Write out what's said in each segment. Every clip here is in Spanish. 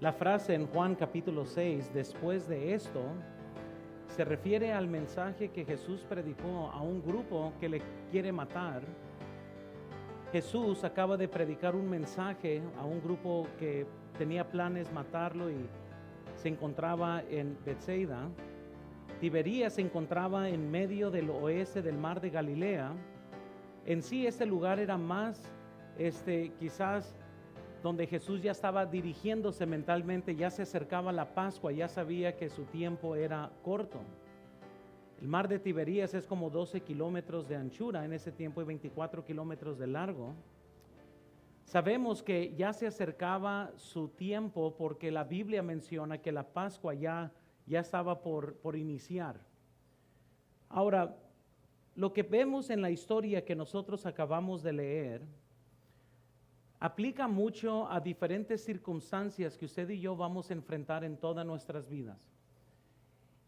La frase en Juan capítulo 6, después de esto, se refiere al mensaje que Jesús predicó a un grupo que le quiere matar. Jesús acaba de predicar un mensaje a un grupo que tenía planes matarlo y se encontraba en Betsaida. Tiberías se encontraba en medio del oeste del mar de Galilea. En sí este lugar era más, quizás donde Jesús ya estaba dirigiéndose mentalmente, ya se acercaba la Pascua, ya sabía que su tiempo era corto. El mar de Tiberías es como 12 kilómetros de anchura en ese tiempo y 24 kilómetros de largo. Sabemos que ya se acercaba su tiempo porque la Biblia menciona que la Pascua ya estaba por iniciar. Ahora, lo que vemos en la historia que nosotros acabamos de leer aplica mucho a diferentes circunstancias que usted y yo vamos a enfrentar en todas nuestras vidas.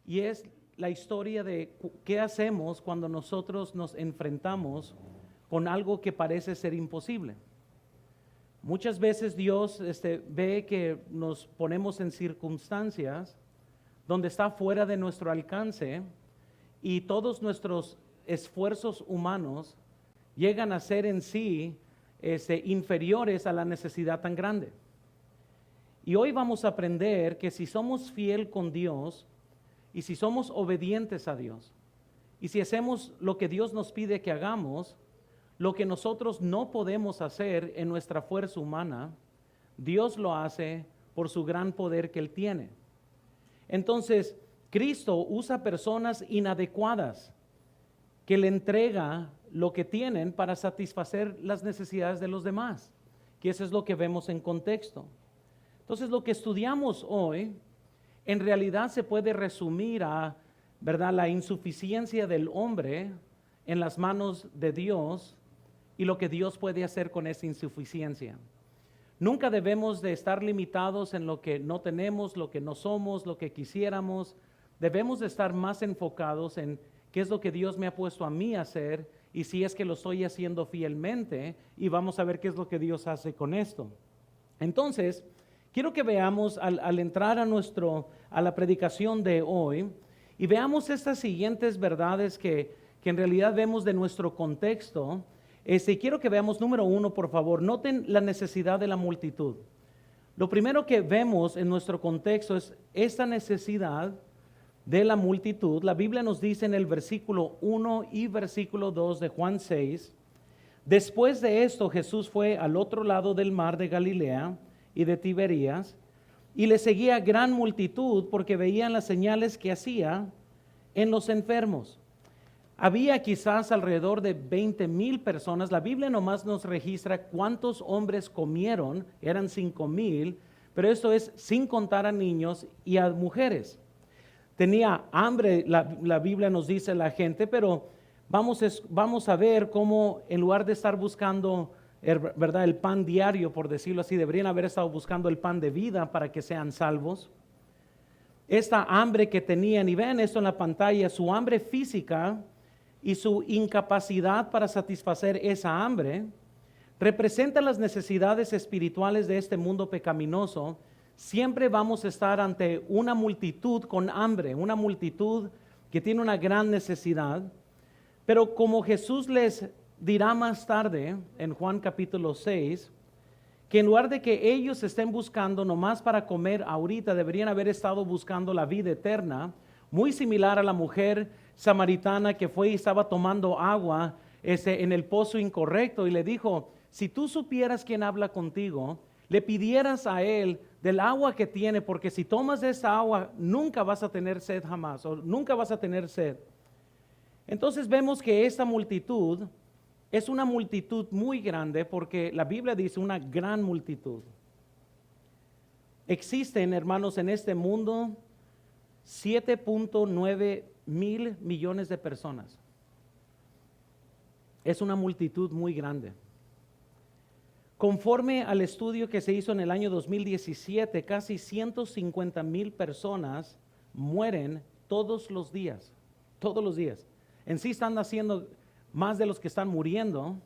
Y es la historia de qué hacemos cuando nosotros nos enfrentamos con algo que parece ser imposible. Muchas veces Dios ve que nos ponemos en circunstancias donde está fuera de nuestro alcance y todos nuestros esfuerzos humanos llegan a ser en sí inferiores a la necesidad tan grande. Y hoy vamos a aprender que si somos fiel con Dios y si somos obedientes a Dios y si hacemos lo que Dios nos pide que hagamos, lo que nosotros no podemos hacer en nuestra fuerza humana, Dios lo hace por su gran poder que Él tiene. Entonces, Cristo usa personas inadecuadas que le entrega lo que tienen para satisfacer las necesidades de los demás, que eso es lo que vemos en contexto. Entonces, lo que estudiamos hoy, en realidad se puede resumir a, ¿verdad?, la insuficiencia del hombre en las manos de Dios y lo que Dios puede hacer con esa insuficiencia. Nunca debemos de estar limitados en lo que no tenemos, lo que no somos, lo que quisiéramos. Debemos de estar más enfocados en qué es lo que Dios me ha puesto a mí a hacer y si es que lo estoy haciendo fielmente, y vamos a ver qué es lo que Dios hace con esto. Entonces, quiero que veamos al entrar a la predicación de hoy y veamos estas siguientes verdades que en realidad vemos de nuestro contexto. Quiero que veamos, número 1, por favor, noten la necesidad de la multitud. Lo primero que vemos en nuestro contexto es esta necesidad de la multitud. La Biblia nos dice en el versículo 1 y versículo 2 de Juan 6, después de esto Jesús fue al otro lado del mar de Galilea y de Tiberías, y le seguía gran multitud porque veían las señales que hacía en los enfermos. Había quizás alrededor de 20,000 personas. La Biblia nomás nos registra cuántos hombres comieron, eran 5,000, pero esto es sin contar a niños y a mujeres. Tenía hambre, la Biblia nos dice la gente, pero vamos a ver cómo en lugar de estar buscando, ¿verdad?, el pan diario, por decirlo así, deberían haber estado buscando el pan de vida para que sean salvos. Esta hambre que tenían, y vean esto en la pantalla, su hambre física y su incapacidad para satisfacer esa hambre, representa las necesidades espirituales de este mundo pecaminoso. Siempre vamos a estar ante una multitud con hambre, una multitud que tiene una gran necesidad. Pero como Jesús les dirá más tarde en Juan capítulo 6, que en lugar de que ellos estén buscando nomás para comer ahorita, deberían haber estado buscando la vida eterna, muy similar a la mujer samaritana que fue y estaba tomando agua en el pozo incorrecto y le dijo, si tú supieras quién habla contigo, le pidieras a él del agua que tiene, porque si tomas esa agua nunca vas a tener sed jamás, o nunca vas a tener sed. Entonces vemos que esta multitud es una multitud muy grande, porque la Biblia dice una gran multitud. Existen, hermanos, en este mundo 7.9 mil millones de personas. Es una multitud muy grande. Conforme al estudio que se hizo en el año 2017, casi 150,000 personas mueren todos los días. Todos los días. En sí están naciendo más de los que están muriendo,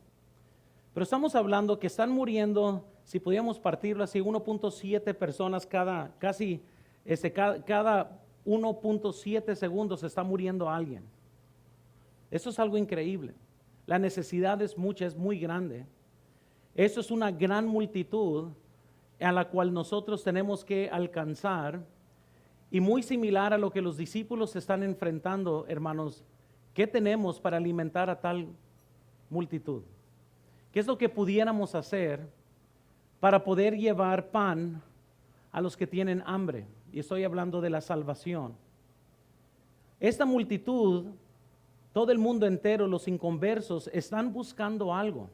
pero estamos hablando que están muriendo si pudiéramos partirlo así, 1.7 personas cada 1.7 segundos está muriendo alguien. Eso es algo increíble. La necesidad es mucha, es muy grande. Eso es una gran multitud a la cual nosotros tenemos que alcanzar, y muy similar a lo que los discípulos están enfrentando, hermanos. ¿Qué tenemos para alimentar a tal multitud? ¿Qué es lo que pudiéramos hacer para poder llevar pan a los que tienen hambre? Y estoy hablando de la salvación. Esta multitud, todo el mundo entero, los inconversos, están buscando algo.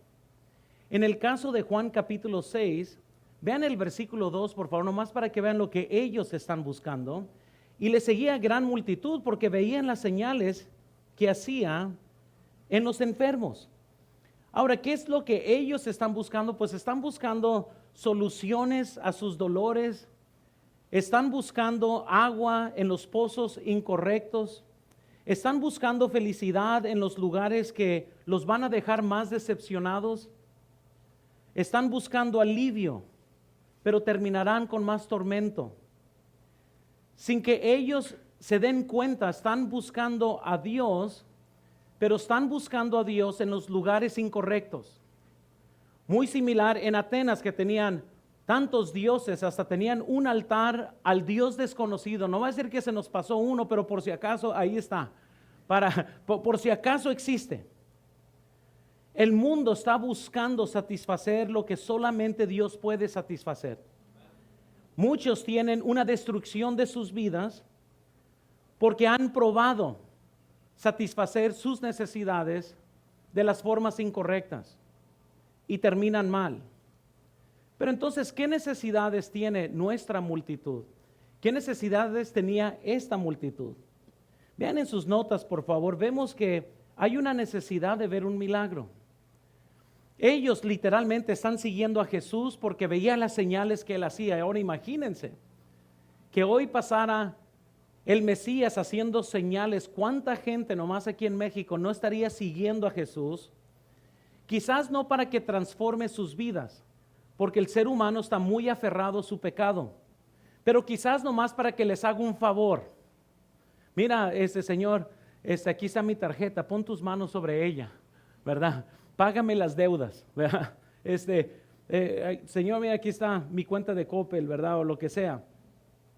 En el caso de Juan capítulo 6, vean el versículo 2, por favor, nomás para que vean lo que ellos están buscando. Y le seguía gran multitud porque veían las señales que hacía en los enfermos. Ahora, ¿qué es lo que ellos están buscando? Pues están buscando soluciones a sus dolores, están buscando agua en los pozos incorrectos, están buscando felicidad en los lugares que los van a dejar más decepcionados, están buscando alivio, pero terminarán con más tormento. Sin que ellos se den cuenta, están buscando a Dios, pero están buscando a Dios en los lugares incorrectos. Muy similar en Atenas, que tenían tantos dioses, hasta tenían un altar al Dios desconocido. No va a decir que se nos pasó uno, pero por si acaso ahí está, por si acaso existe. El mundo está buscando satisfacer lo que solamente Dios puede satisfacer. Muchos tienen una destrucción de sus vidas porque han probado satisfacer sus necesidades de las formas incorrectas y terminan mal. Pero entonces, ¿qué necesidades tiene nuestra multitud? ¿Qué necesidades tenía esta multitud? Vean en sus notas, por favor, vemos que hay una necesidad de ver un milagro. Ellos literalmente están siguiendo a Jesús porque veían las señales que Él hacía. Ahora imagínense que hoy pasara el Mesías haciendo señales. ¿Cuánta gente nomás aquí en México no estaría siguiendo a Jesús? Quizás no para que transforme sus vidas, porque el ser humano está muy aferrado a su pecado, pero quizás nomás para que les haga un favor. Mira, Señor, aquí está mi tarjeta, pon tus manos sobre ella, ¿verdad? Págame las deudas, ¿verdad? Señor, mira, aquí está mi cuenta de Coppel, ¿verdad? O lo que sea.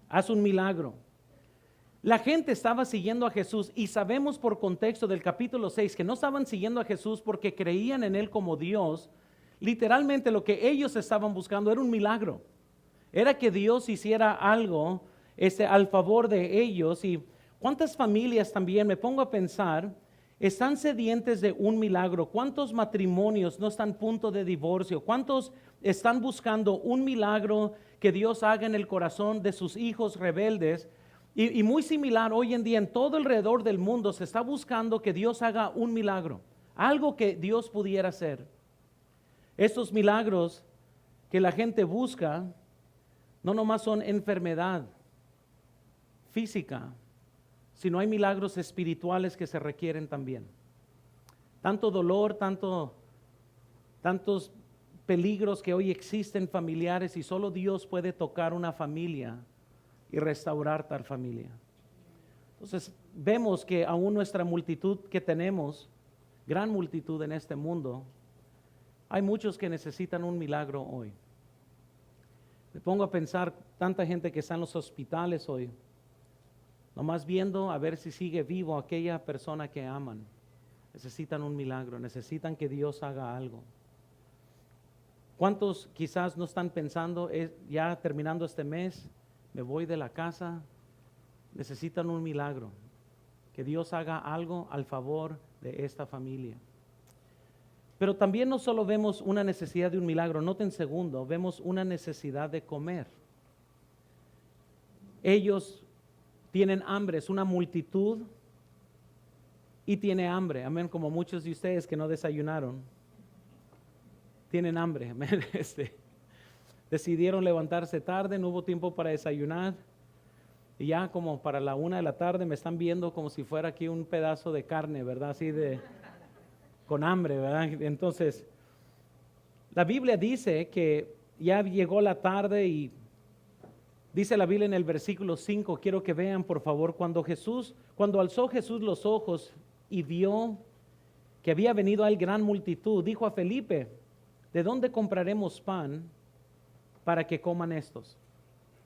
Haz un milagro. La gente estaba siguiendo a Jesús, y sabemos por contexto del capítulo 6 que no estaban siguiendo a Jesús porque creían en Él como Dios. Literalmente lo que ellos estaban buscando era un milagro. Era que Dios hiciera algo al favor de ellos. Y cuántas familias también, me pongo a pensar, están sedientes de un milagro. ¿Cuántos matrimonios no están a punto de divorcio? ¿Cuántos están buscando un milagro que Dios haga en el corazón de sus hijos rebeldes? Y muy similar hoy en día en todo alrededor del mundo se está buscando que Dios haga un milagro, algo que Dios pudiera hacer. Estos milagros que la gente busca no nomás son enfermedad física, sino hay milagros espirituales que se requieren también. Tanto dolor, tantos peligros que hoy existen familiares, y solo Dios puede tocar una familia y restaurar tal familia. Entonces vemos que aún nuestra multitud que tenemos, gran multitud en este mundo, hay muchos que necesitan un milagro hoy. Me pongo a pensar tanta gente que está en los hospitales hoy, nomás viendo a ver si sigue vivo aquella persona que aman. Necesitan un milagro, necesitan que Dios haga algo. ¿Cuántos quizás no están pensando, ya terminando este mes, me voy de la casa? Necesitan un milagro, que Dios haga algo al favor de esta familia. Pero también no solo vemos una necesidad de un milagro, noten segundo, vemos una necesidad de comer. Ellos tienen hambre, es una multitud y tiene hambre, amén, como muchos de ustedes que no desayunaron, tienen hambre, amén. Decidieron levantarse tarde, no hubo tiempo para desayunar, y ya como para la 1 de la tarde me están viendo como si fuera aquí un pedazo de carne, ¿verdad? Así con hambre, ¿verdad? Entonces, la Biblia dice que ya llegó la tarde y dice la Biblia en el versículo 5, quiero que vean por favor, cuando alzó Jesús los ojos y vio que había venido a él gran multitud, dijo a Felipe, ¿de dónde compraremos pan para que coman estos?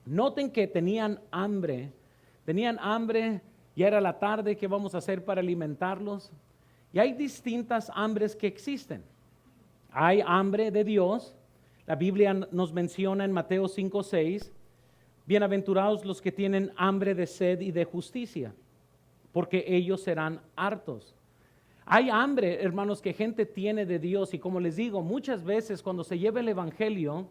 Noten que tenían hambre, ya era la tarde, ¿qué vamos a hacer para alimentarlos? Y hay distintas hambres que existen. Hay hambre de Dios, la Biblia nos menciona en Mateo 5:6, bienaventurados los que tienen hambre de sed y de justicia, porque ellos serán hartos. Hay hambre, hermanos, que gente tiene de Dios y como les digo, muchas veces cuando se lleva el evangelio,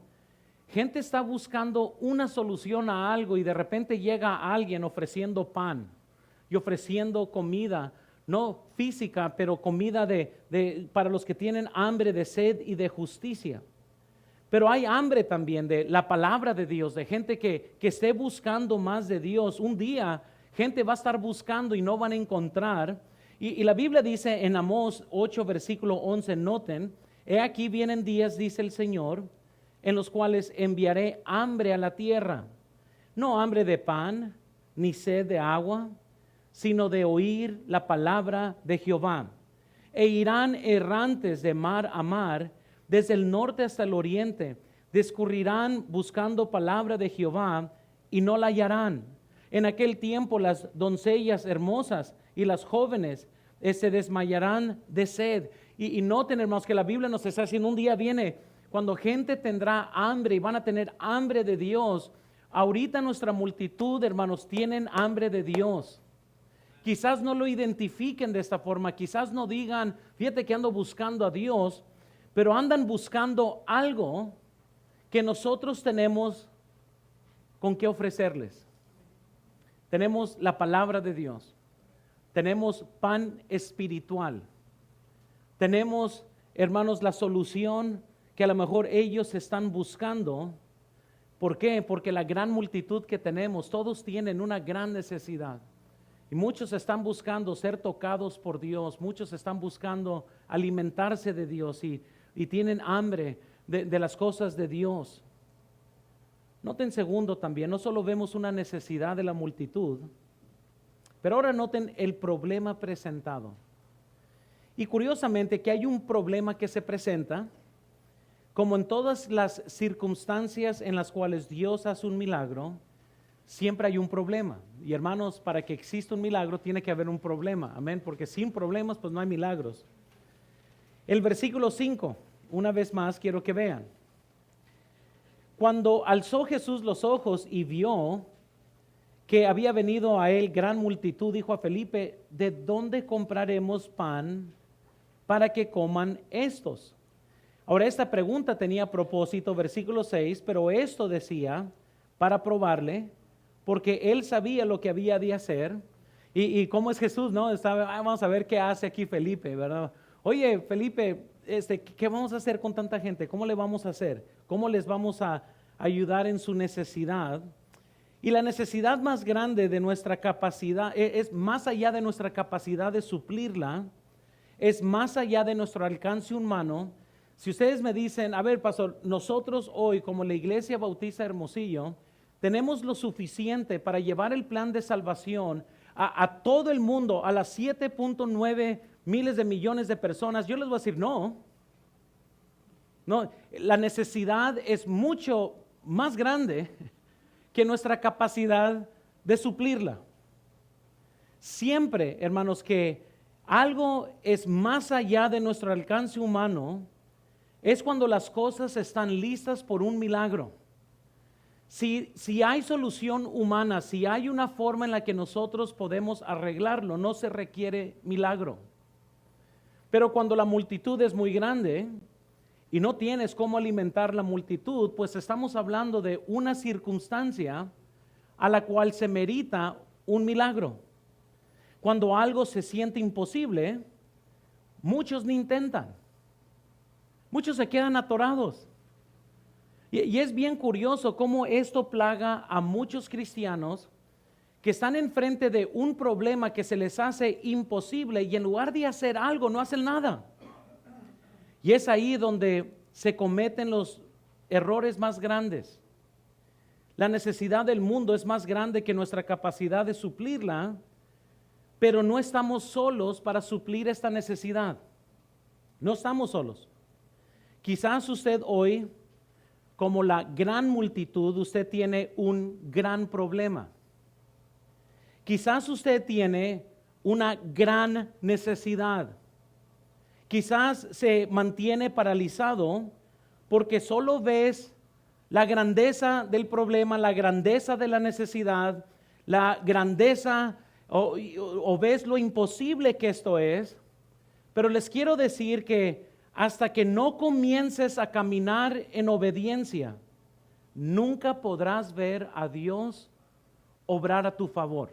gente está buscando una solución a algo y de repente llega alguien ofreciendo pan y ofreciendo comida, no física, pero comida para los que tienen hambre de sed y de justicia. Pero hay hambre también de la palabra de Dios, de gente que esté buscando más de Dios. Un día gente va a estar buscando y no van a encontrar. Y la Biblia dice en Amós 8, versículo 11, noten, he aquí vienen días, dice el Señor, en los cuales enviaré hambre a la tierra. No hambre de pan, ni sed de agua, sino de oír la palabra de Jehová. E irán errantes de mar a mar, desde el norte hasta el oriente, discurrirán buscando palabra de Jehová y no la hallarán. En aquel tiempo las doncellas hermosas y las jóvenes se desmayarán de sed. Y noten, hermanos, que la Biblia nos está diciendo, un día viene cuando gente tendrá hambre y van a tener hambre de Dios. Ahorita nuestra multitud, hermanos, tienen hambre de Dios. Quizás no lo identifiquen de esta forma, quizás no digan, fíjate que ando buscando a Dios, pero andan buscando algo que nosotros tenemos con qué ofrecerles. Tenemos la palabra de Dios, tenemos pan espiritual, tenemos, hermanos, la solución que a lo mejor ellos están buscando. ¿Por qué? Porque la gran multitud que tenemos, todos tienen una gran necesidad. Y muchos están buscando ser tocados por Dios, muchos están buscando alimentarse de Dios y tienen hambre de las cosas de Dios. Noten segundo también, no solo vemos una necesidad de la multitud, pero ahora noten el problema presentado. Y curiosamente que hay un problema que se presenta, como en todas las circunstancias en las cuales Dios hace un milagro, siempre hay un problema. Y hermanos, para que exista un milagro tiene que haber un problema, amén, porque sin problemas pues no hay milagros. El versículo 5, una vez más quiero que vean. Cuando alzó Jesús los ojos y vio que había venido a él gran multitud, dijo a Felipe, ¿de dónde compraremos pan para que coman estos? Ahora esta pregunta tenía propósito, versículo 6, pero esto decía para probarle, porque él sabía lo que había de hacer. Y cómo es Jesús, ¿no? Vamos a ver qué hace aquí Felipe, ¿verdad? Oye, Felipe, ¿qué vamos a hacer con tanta gente? ¿Cómo le vamos a hacer? ¿Cómo les vamos a ayudar en su necesidad? Y la necesidad más grande de nuestra capacidad, es más allá de nuestra capacidad de suplirla, es más allá de nuestro alcance humano. Si ustedes me dicen, a ver, pastor, nosotros hoy como la Iglesia Bautista Hermosillo, tenemos lo suficiente para llevar el plan de salvación a todo el mundo, a las 7.9 miles de millones de personas, yo les voy a decir no, la necesidad es mucho más grande que nuestra capacidad de suplirla. Siempre, hermanos, que algo es más allá de nuestro alcance humano, es cuando las cosas están listas por un milagro. Si hay solución humana, si hay una forma en la que nosotros podemos arreglarlo, no se requiere milagro. Pero cuando la multitud es muy grande y no tienes cómo alimentar la multitud, pues estamos hablando de una circunstancia a la cual se merita un milagro. Cuando algo se siente imposible, muchos ni intentan. Muchos se quedan atorados. Y es bien curioso cómo esto plaga a muchos cristianos que están enfrente de un problema que se les hace imposible y en lugar de hacer algo, no hacen nada. Y es ahí donde se cometen los errores más grandes. La necesidad del mundo es más grande que nuestra capacidad de suplirla, pero no estamos solos para suplir esta necesidad. No estamos solos. Quizás usted hoy, como la gran multitud, usted tiene un gran problema. Quizás usted tiene una gran necesidad. Quizás se mantiene paralizado porque solo ves la grandeza del problema, la grandeza de la necesidad, la grandeza o ves lo imposible que esto es. Pero les quiero decir que hasta que no comiences a caminar en obediencia, nunca podrás ver a Dios obrar a tu favor.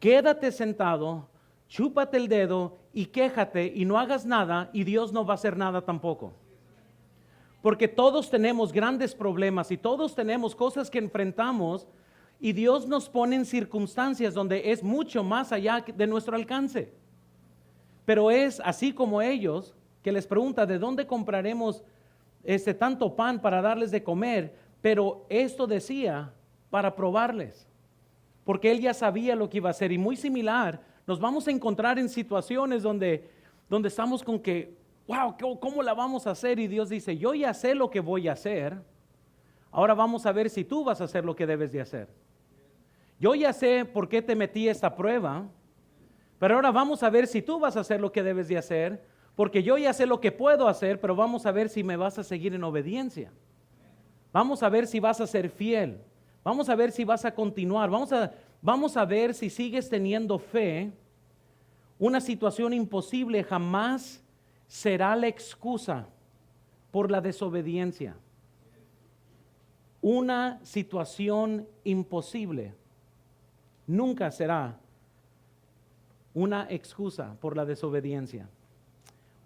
Quédate sentado, chúpate el dedo y quéjate y no hagas nada y Dios no va a hacer nada tampoco. Porque todos tenemos grandes problemas y todos tenemos cosas que enfrentamos y Dios nos pone en circunstancias donde es mucho más allá de nuestro alcance. Pero es así como ellos que les pregunta de dónde compraremos tanto pan para darles de comer, pero esto decía para probarles, porque él ya sabía lo que iba a hacer. Y muy similar, nos vamos a encontrar en situaciones donde estamos con que, wow, ¿cómo la vamos a hacer? Y Dios dice, yo ya sé lo que voy a hacer, ahora vamos a ver si tú vas a hacer lo que debes de hacer. Yo ya sé por qué te metí esta prueba, pero ahora vamos a ver si tú vas a hacer lo que debes de hacer, porque yo ya sé lo que puedo hacer, pero vamos a ver si me vas a seguir en obediencia. Vamos a ver si vas a ser fiel. Vamos a ver si vas a continuar. Vamos a ver si sigues teniendo fe. Una situación imposible jamás será la excusa por la desobediencia. Una situación imposible nunca será una excusa por la desobediencia.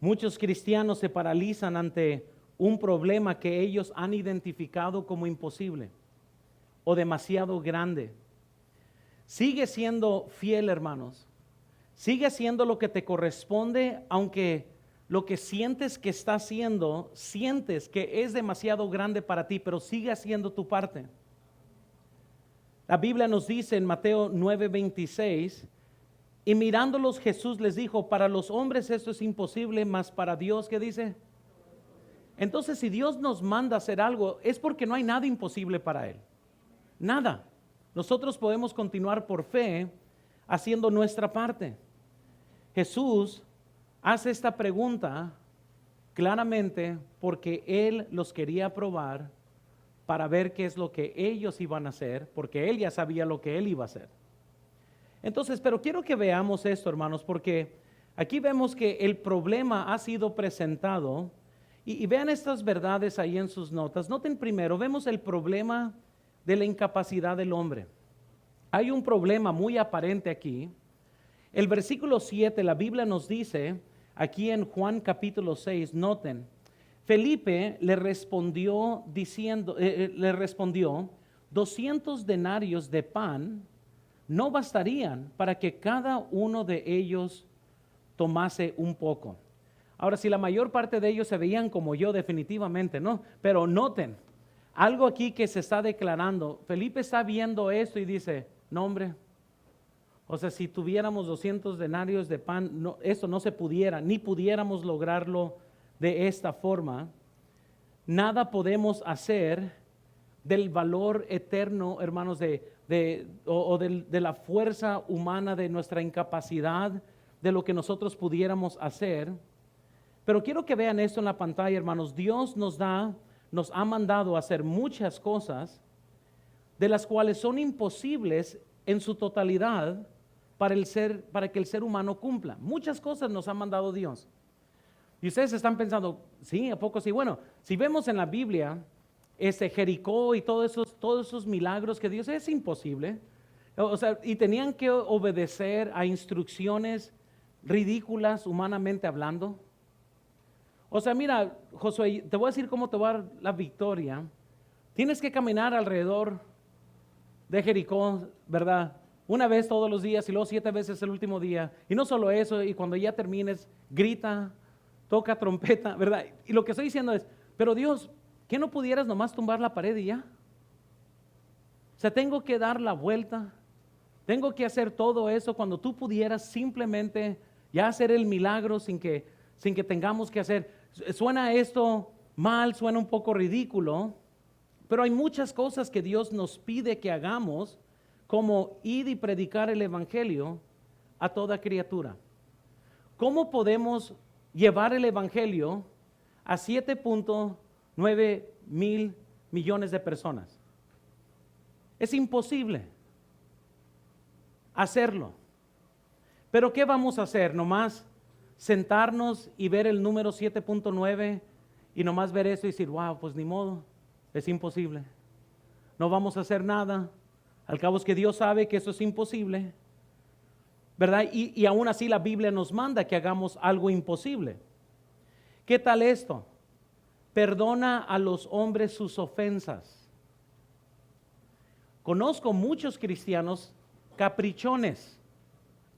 Muchos cristianos se paralizan ante un problema que ellos han identificado como imposible o demasiado grande. Sigue siendo fiel, hermanos. Sigue haciendo lo que te corresponde, aunque lo que sientes que está haciendo, sientes que es demasiado grande para ti, pero sigue haciendo tu parte. La Biblia nos dice en Mateo 9:26, y mirándolos Jesús les dijo, para los hombres esto es imposible, mas para Dios, ¿qué dice? Entonces, si Dios nos manda a hacer algo, es porque no hay nada imposible para Él. Nada. Nosotros podemos continuar por fe haciendo nuestra parte. Jesús hace esta pregunta claramente porque Él los quería probar para ver qué es lo que ellos iban a hacer, porque Él ya sabía lo que Él iba a hacer. Entonces, pero quiero que veamos esto, hermanos, porque aquí vemos que el problema ha sido presentado y vean estas verdades ahí en sus notas. Noten primero, vemos el problema de la incapacidad del hombre. Hay un problema muy aparente aquí. El versículo 7, la Biblia nos dice, aquí en Juan capítulo 6, noten, Felipe le respondió 200 denarios de pan no bastarían para que cada uno de ellos tomase un poco. Ahora, si la mayor parte de ellos se veían como yo, definitivamente no, pero noten, algo aquí que se está declarando. Felipe está viendo esto y dice, no hombre, o sea, si tuviéramos 200 denarios de pan, no, esto no se pudiera, ni pudiéramos lograrlo de esta forma. Nada podemos hacer del valor eterno, hermanos, de la fuerza humana, de nuestra incapacidad, de lo que nosotros pudiéramos hacer. Pero quiero que vean esto en la pantalla, hermanos. Dios nos ha mandado a hacer muchas cosas de las cuales son imposibles en su totalidad para que el ser humano cumpla. Muchas cosas nos ha mandado Dios. Y ustedes están pensando, sí, ¿a poco sí? Bueno, si vemos en la Biblia, Jericó y todos esos milagros que Dios, es imposible. O sea, y tenían que obedecer a instrucciones ridículas humanamente hablando. O sea, mira, Josué, te voy a decir cómo te va a dar la victoria. Tienes que caminar alrededor de Jericó, ¿verdad? Una vez todos los días y luego 7 veces el último día. Y no solo eso, y cuando ya termines, grita, toca trompeta, ¿verdad? Y lo que estoy diciendo es, pero Dios, ¿Qué no pudieras nomás tumbar la pared y ya? O sea, tengo que dar la vuelta, tengo que hacer todo eso cuando tú pudieras simplemente ya hacer el milagro sin que tengamos que hacer. Suena esto mal, suena un poco ridículo, pero hay muchas cosas que Dios nos pide que hagamos, como ir y predicar el evangelio a toda criatura. ¿Cómo podemos llevar el evangelio a 7.9 mil millones de personas? Es imposible hacerlo. Pero ¿qué vamos a hacer? ¿Nomás sentarnos y ver el número 7.9 y nomás ver eso y decir, wow, pues ni modo, es imposible? No vamos a hacer nada. Al cabo es que Dios sabe que eso es imposible, ¿verdad? Y aún así la Biblia nos manda que hagamos algo imposible. ¿Qué tal esto? Perdona a los hombres sus ofensas. Conozco muchos cristianos caprichones,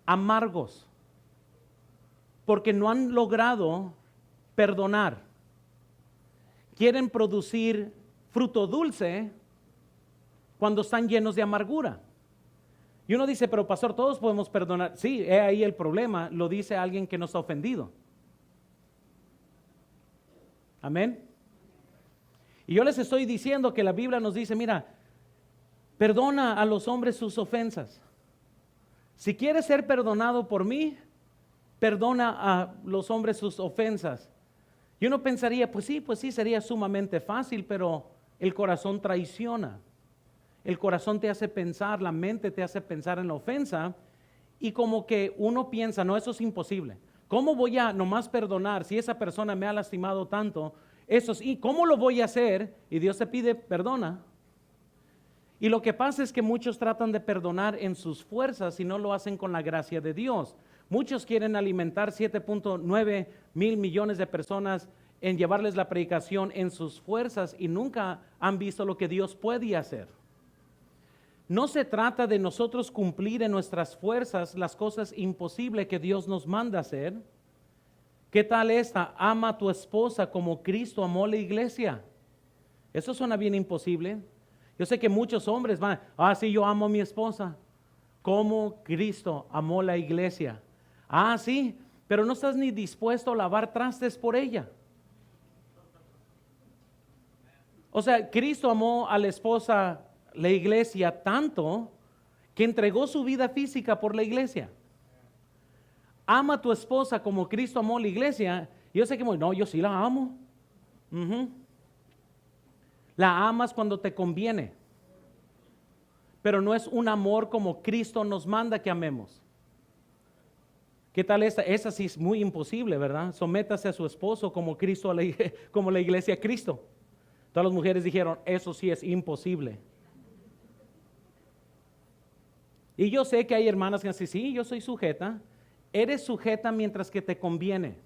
amargos, porque no han logrado perdonar. Quieren producir fruto dulce cuando están llenos de amargura. Y uno dice, pero pastor, todos podemos perdonar. Sí, he ahí el problema, lo dice alguien que no está ofendido. Amén. Y yo les estoy diciendo que la Biblia nos dice, mira, perdona a los hombres sus ofensas. Si quieres ser perdonado por mí, perdona a los hombres sus ofensas. Y uno pensaría, pues sí, sería sumamente fácil, pero el corazón traiciona. El corazón te hace pensar, la mente te hace pensar en la ofensa, y como que uno piensa, no, eso es imposible. ¿Cómo voy a nomás perdonar si esa persona me ha lastimado tanto? Eso sí, ¿cómo lo voy a hacer? Y Dios te pide, perdona. Y lo que pasa es que muchos tratan de perdonar en sus fuerzas y no lo hacen con la gracia de Dios. Muchos quieren alimentar 7.9 mil millones de personas en llevarles la predicación en sus fuerzas y nunca han visto lo que Dios puede hacer. No se trata de nosotros cumplir en nuestras fuerzas las cosas imposibles que Dios nos manda hacer. ¿Qué tal esta? Ama a tu esposa como Cristo amó la iglesia. Eso suena bien imposible. Yo sé que muchos hombres van, sí, yo amo a mi esposa, como Cristo amó la iglesia. Sí, pero no estás ni dispuesto a lavar trastes por ella. O sea, Cristo amó a la esposa, la iglesia, tanto que entregó su vida física por la iglesia. Ama a tu esposa como Cristo amó la iglesia. Yo sé que, no, yo sí la amo. La amas cuando te conviene, pero no es un amor como Cristo nos manda que amemos. ¿Qué tal esta? Esa sí es muy imposible, ¿verdad? Sométase a su esposo como Cristo, como la iglesia a Cristo. Todas las mujeres dijeron, eso sí es imposible. Y yo sé que hay hermanas que dicen, sí, yo soy sujeta. Eres sujeta mientras que te conviene.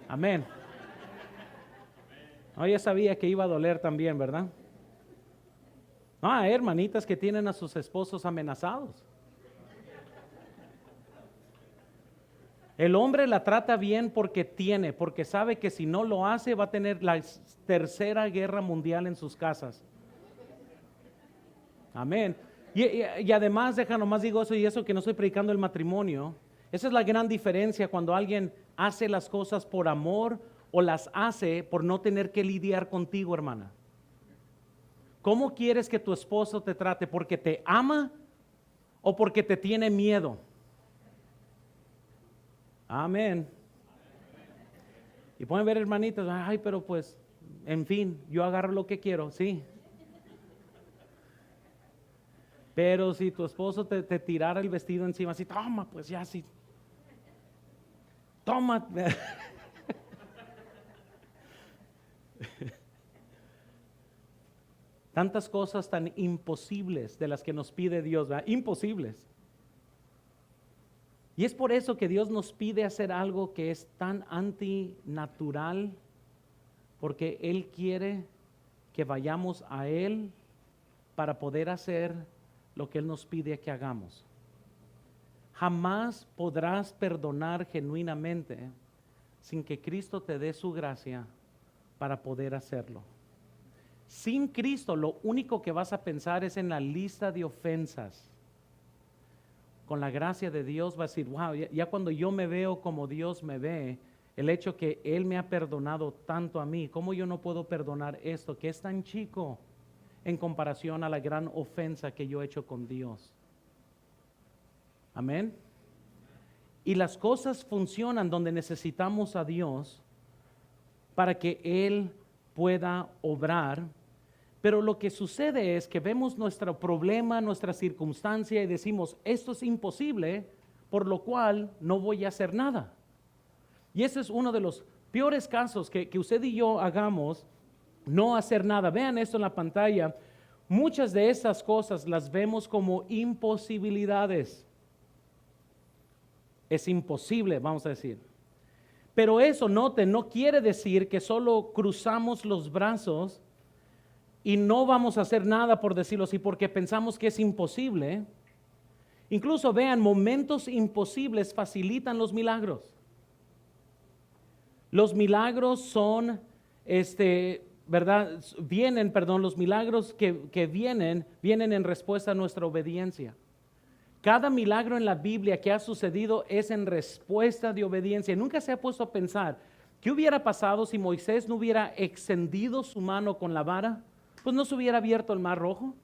Amén. Ya sabía que iba a doler también, ¿verdad? Hay hermanitas que tienen a sus esposos amenazados. El hombre la trata bien porque sabe que si no lo hace va a tener la tercera guerra mundial en sus casas. Amén. Y además, nomás digo eso y eso que no estoy predicando el matrimonio. Esa es la gran diferencia cuando alguien hace las cosas por amor o las hace por no tener que lidiar contigo, hermana. ¿Cómo quieres que tu esposo te trate? ¿Porque te ama o porque te tiene miedo? Amén. Y pueden ver, hermanitas, pero pues, en fin, yo agarro lo que quiero, sí. Pero si tu esposo te tirara el vestido encima, así, toma, pues ya, sí. Toma. Tantas cosas tan imposibles de las que nos pide Dios, ¿verdad? Imposibles. Y es por eso que Dios nos pide hacer algo que es tan antinatural, porque Él quiere que vayamos a Él para poder hacer lo que Él nos pide que hagamos. Jamás podrás perdonar genuinamente sin que Cristo te dé su gracia para poder hacerlo. Sin Cristo, lo único que vas a pensar es en la lista de ofensas. Con la gracia de Dios vas a decir, wow, ya cuando yo me veo como Dios me ve, el hecho que Él me ha perdonado tanto a mí, ¿cómo yo no puedo perdonar esto que es tan chico en comparación a la gran ofensa que yo he hecho con Dios? Amén. Y las cosas funcionan donde necesitamos a Dios para que Él pueda obrar. Pero lo que sucede es que vemos nuestro problema, nuestra circunstancia y decimos, esto es imposible, por lo cual no voy a hacer nada. Y ese es uno de los peores casos que usted y yo hagamos, no hacer nada. Vean esto en la pantalla. Muchas de estas cosas las vemos como imposibilidades. Es imposible, vamos a decir. Pero eso, noten, no quiere decir que solo cruzamos los brazos y no vamos a hacer nada, por decirlo así, porque pensamos que es imposible. Incluso vean, momentos imposibles facilitan los milagros. Los milagros son, ¿verdad? Los milagros que vienen en respuesta a nuestra obediencia. Cada milagro en la Biblia que ha sucedido es en respuesta de obediencia. Nunca se ha puesto a pensar, ¿qué hubiera pasado si Moisés no hubiera extendido su mano con la vara? Pues no se hubiera abierto el mar rojo.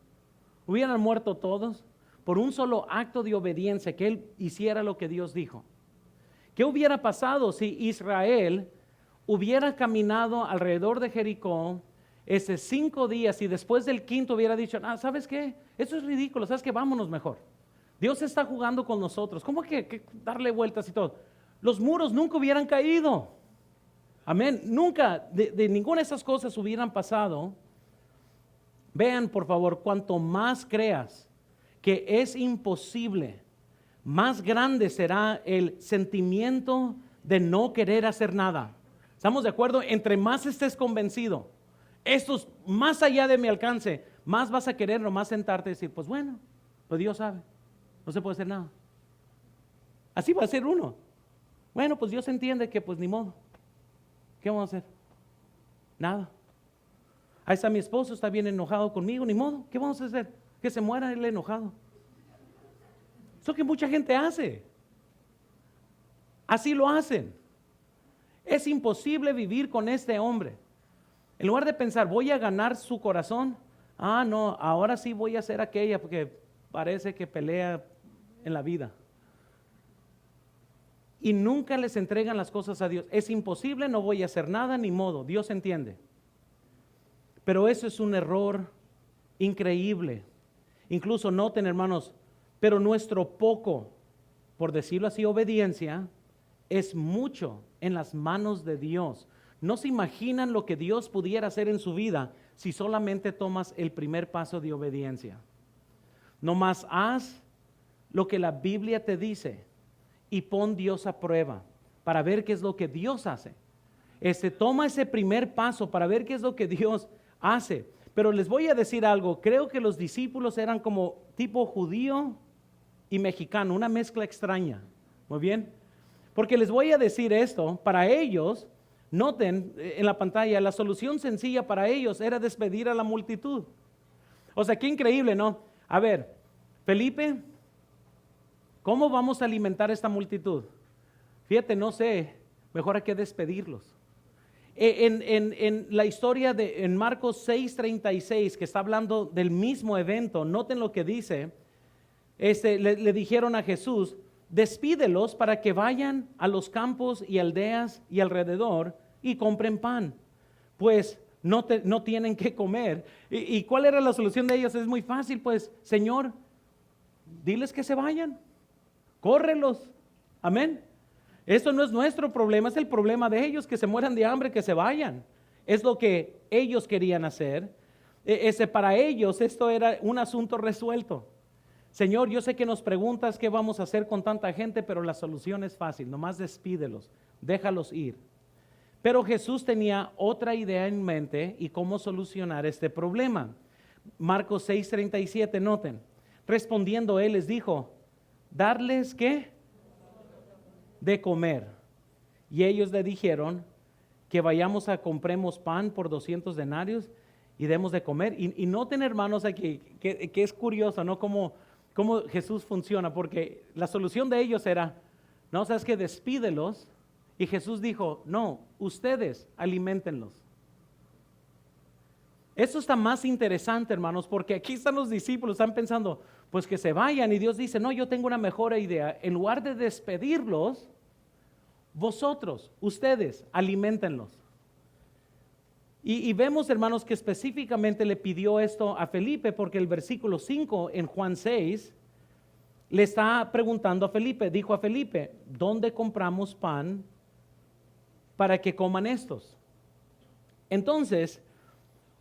Hubieran muerto todos por un solo acto de obediencia, que él hiciera lo que Dios dijo. ¿Qué hubiera pasado si Israel hubiera caminado alrededor de Jericó 5 días y después del quinto hubiera dicho, ¿sabes qué? Eso es ridículo, ¿sabes qué? Vámonos mejor. Dios está jugando con nosotros. ¿Cómo que darle vueltas y todo? Los muros nunca hubieran caído. Amén. Nunca de ninguna de esas cosas hubieran pasado. Vean, por favor, cuanto más creas que es imposible, más grande será el sentimiento de no querer hacer nada. ¿Estamos de acuerdo? Entre más estés convencido, esto es más allá de mi alcance, más vas a querer nomás sentarte y decir, pues bueno, pues Dios sabe. No se puede hacer nada. Así va a ser uno. Bueno, pues Dios entiende que pues ni modo. ¿Qué vamos a hacer? Nada. Ahí está mi esposo, está bien enojado conmigo, ni modo. ¿Qué vamos a hacer? Que se muera el enojado. Eso que mucha gente hace. Así lo hacen. Es imposible vivir con este hombre. En lugar de pensar, voy a ganar su corazón. No, ahora sí voy a hacer aquella porque parece que pelea en la vida. Y nunca les entregan las cosas a Dios. Es imposible, no voy a hacer nada, ni modo. Dios entiende. Pero eso es un error increíble. Incluso noten, hermanos, pero nuestro poco, por decirlo así, obediencia, es mucho en las manos de Dios. No se imaginan lo que Dios pudiera hacer en su vida si solamente tomas el primer paso de obediencia. Nomás haz lo que la Biblia te dice y pon Dios a prueba para ver qué es lo que Dios hace. Toma ese primer paso para ver qué es lo que Dios hace. Pero les voy a decir algo, creo que los discípulos eran como tipo judío y mexicano, una mezcla extraña. Muy bien, porque les voy a decir esto, para ellos, noten en la pantalla, la solución sencilla para ellos era despedir a la multitud. O sea, qué increíble, ¿no? A ver, Felipe, ¿cómo vamos a alimentar a esta multitud? Fíjate, no sé, mejor hay que despedirlos. En la historia en Marcos 6:36, que está hablando del mismo evento, noten lo que dice, le dijeron a Jesús, despídelos para que vayan a los campos y aldeas y alrededor y compren pan, pues no tienen que comer. ¿Y cuál era la solución de ellos? Es muy fácil, pues, Señor, diles que se vayan, córrelos, amén. Esto no es nuestro problema, es el problema de ellos, que se mueran de hambre, que se vayan. Es lo que ellos querían hacer. Para ellos esto era un asunto resuelto. Señor, yo sé que nos preguntas qué vamos a hacer con tanta gente, pero la solución es fácil, nomás despídelos, déjalos ir. Pero Jesús tenía otra idea en mente y cómo solucionar este problema. Marcos 6:37, noten. Respondiendo él les dijo, ¿darles qué? De comer. Y ellos le dijeron que vayamos a compremos pan por 200 denarios y demos de comer. Y noten, hermanos, aquí que es curioso, ¿no? Cómo Jesús funciona, porque la solución de ellos era, no, sabes que despídelos. Y Jesús dijo, no, ustedes aliméntenlos. Esto está más interesante, hermanos, porque aquí están los discípulos, están pensando, pues que se vayan. Y Dios dice, no, yo tengo una mejor idea. En lugar de despedirlos, vosotros, ustedes, aliméntenlos. Y vemos, hermanos, que específicamente le pidió esto a Felipe, porque el versículo 5 en Juan 6 le está preguntando a Felipe, dijo a Felipe, ¿dónde compramos pan para que coman estos? Entonces,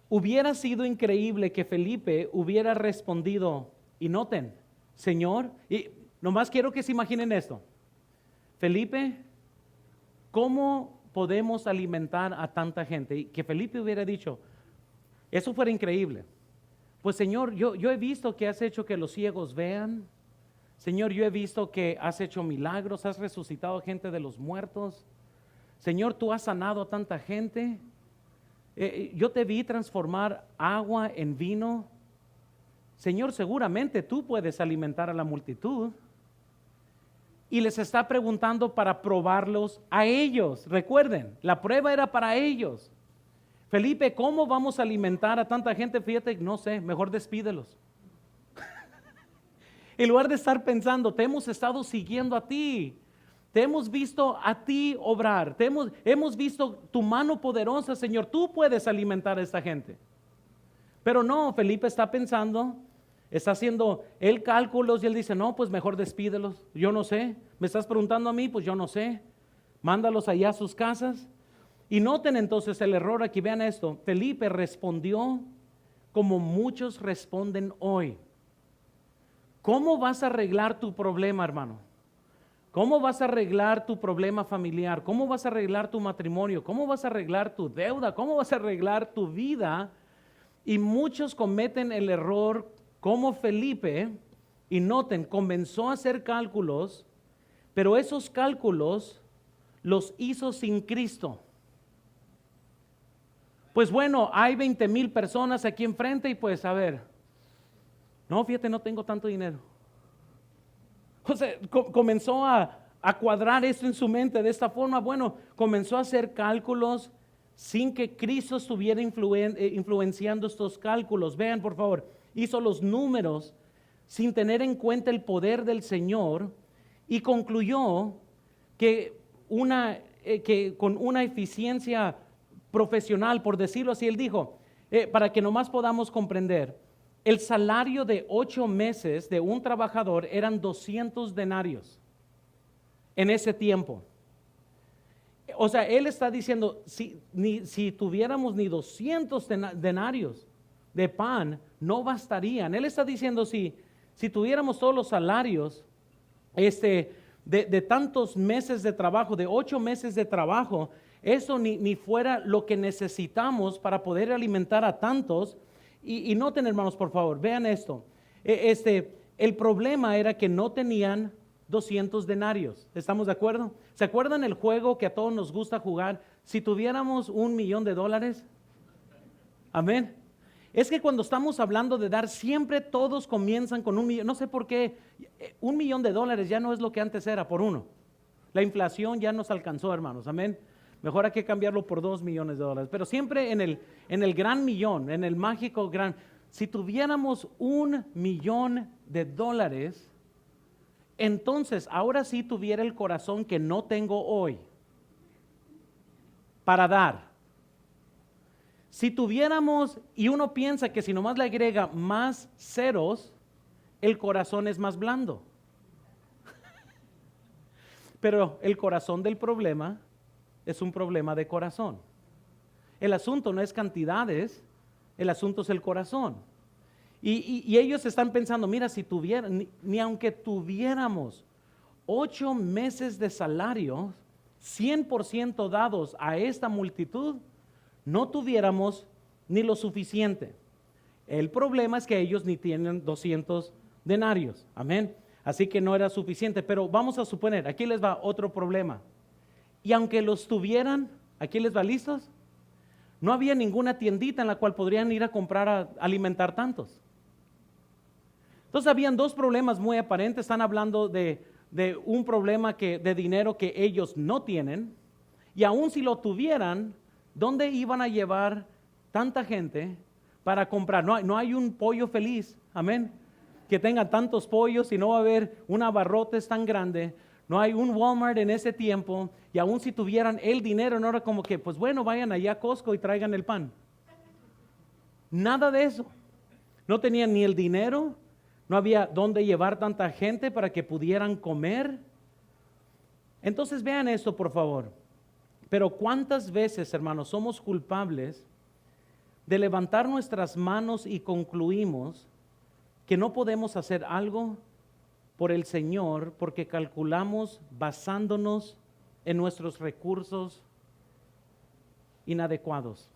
hubiera sido increíble que Felipe hubiera respondido, y noten, Señor, y nomás quiero que se imaginen esto, Felipe, ¿cómo podemos alimentar a tanta gente? Y que Felipe hubiera dicho, eso fuera increíble. Pues Señor, yo he visto que has hecho que los ciegos vean. Señor, yo he visto que has hecho milagros, has resucitado gente de los muertos. Señor, tú has sanado a tanta gente. Yo te vi transformar agua en vino. Señor, seguramente tú puedes alimentar a la multitud. Y les está preguntando para probarlos a ellos. Recuerden, la prueba era para ellos. Felipe, ¿cómo vamos a alimentar a tanta gente? Fíjate, no sé, mejor despídelos. En lugar de estar pensando, te hemos estado siguiendo a ti. Te hemos visto a ti obrar. Hemos visto tu mano poderosa, Señor. Tú puedes alimentar a esta gente. Pero no, Felipe está pensando, está haciendo él cálculos y él dice, no, pues mejor despídelos. Yo no sé. ¿Me estás preguntando a mí? Pues yo no sé. Mándalos allá a sus casas. Y noten entonces el error aquí. Vean esto. Felipe respondió como muchos responden hoy. ¿Cómo vas a arreglar tu problema, hermano? ¿Cómo vas a arreglar tu problema familiar? ¿Cómo vas a arreglar tu matrimonio? ¿Cómo vas a arreglar tu deuda? ¿Cómo vas a arreglar tu vida? Y muchos cometen el error como Felipe, y noten, comenzó a hacer cálculos, pero esos cálculos los hizo sin Cristo. Pues bueno, hay 20,000 personas aquí enfrente y pues a ver, no, fíjate, no tengo tanto dinero. O sea, comenzó a cuadrar esto en su mente de esta forma. Bueno, comenzó a hacer cálculos sin que Cristo estuviera influenciando estos cálculos. Vean, por favor, hizo los números sin tener en cuenta el poder del Señor y concluyó que con una eficiencia profesional, por decirlo así, él dijo, para que nomás podamos comprender, el salario de 8 meses de un trabajador eran 200 denarios en ese tiempo. O sea, él está diciendo, si tuviéramos ni 200 denarios de pan, no bastarían. Él está diciendo, si tuviéramos todos los salarios de tantos meses de trabajo, de 8 meses de trabajo, eso ni fuera lo que necesitamos para poder alimentar a tantos. Y noten, hermanos, por favor, vean esto. El problema era que no tenían 200 denarios. ¿Estamos de acuerdo? ¿Se acuerdan el juego que a todos nos gusta jugar? Si tuviéramos $1,000,000. Amén. Es que cuando estamos hablando de dar, siempre todos comienzan con 1,000,000. No sé por qué. $1,000,000 ya no es lo que antes era por uno. La inflación ya nos alcanzó, hermanos. Amén. Mejor hay que cambiarlo por $2,000,000. Pero siempre en el gran millón, en el mágico gran. Si tuviéramos $1,000,000, entonces ahora sí tuviera el corazón que no tengo hoy para dar. Si tuviéramos, y uno piensa que si nomás le agrega más ceros, el corazón es más blando. Pero el corazón del problema es un problema de corazón. El asunto no es cantidades, el asunto es el corazón. Y ellos están pensando, mira, si tuvieran, ni aunque tuviéramos 8 meses de salario, 100% dados a esta multitud, no tuviéramos ni lo suficiente. El problema es que ellos ni tienen 200 denarios. Amén. Así que no era suficiente. Pero vamos a suponer, aquí les va otro problema. Y aunque los tuvieran, ¿aquí les va listos? No había ninguna tiendita en la cual podrían ir a comprar a alimentar tantos. Entonces habían dos problemas muy aparentes. Están hablando de un problema de dinero que ellos no tienen. Y aun si lo tuvieran, ¿dónde iban a llevar tanta gente para comprar? No hay un pollo feliz, amén, que tenga tantos pollos y no va a haber un abarrotes tan grande. No hay un Walmart en ese tiempo, y aun si tuvieran el dinero, no era como que, pues bueno, vayan allá a Costco y traigan el pan. Nada de eso. No tenían ni el dinero, no había dónde llevar tanta gente para que pudieran comer. Entonces vean esto, por favor. Pero ¿cuántas veces, hermanos, somos culpables de levantar nuestras manos y concluimos que no podemos hacer algo por el Señor porque calculamos basándonos en nuestros recursos inadecuados?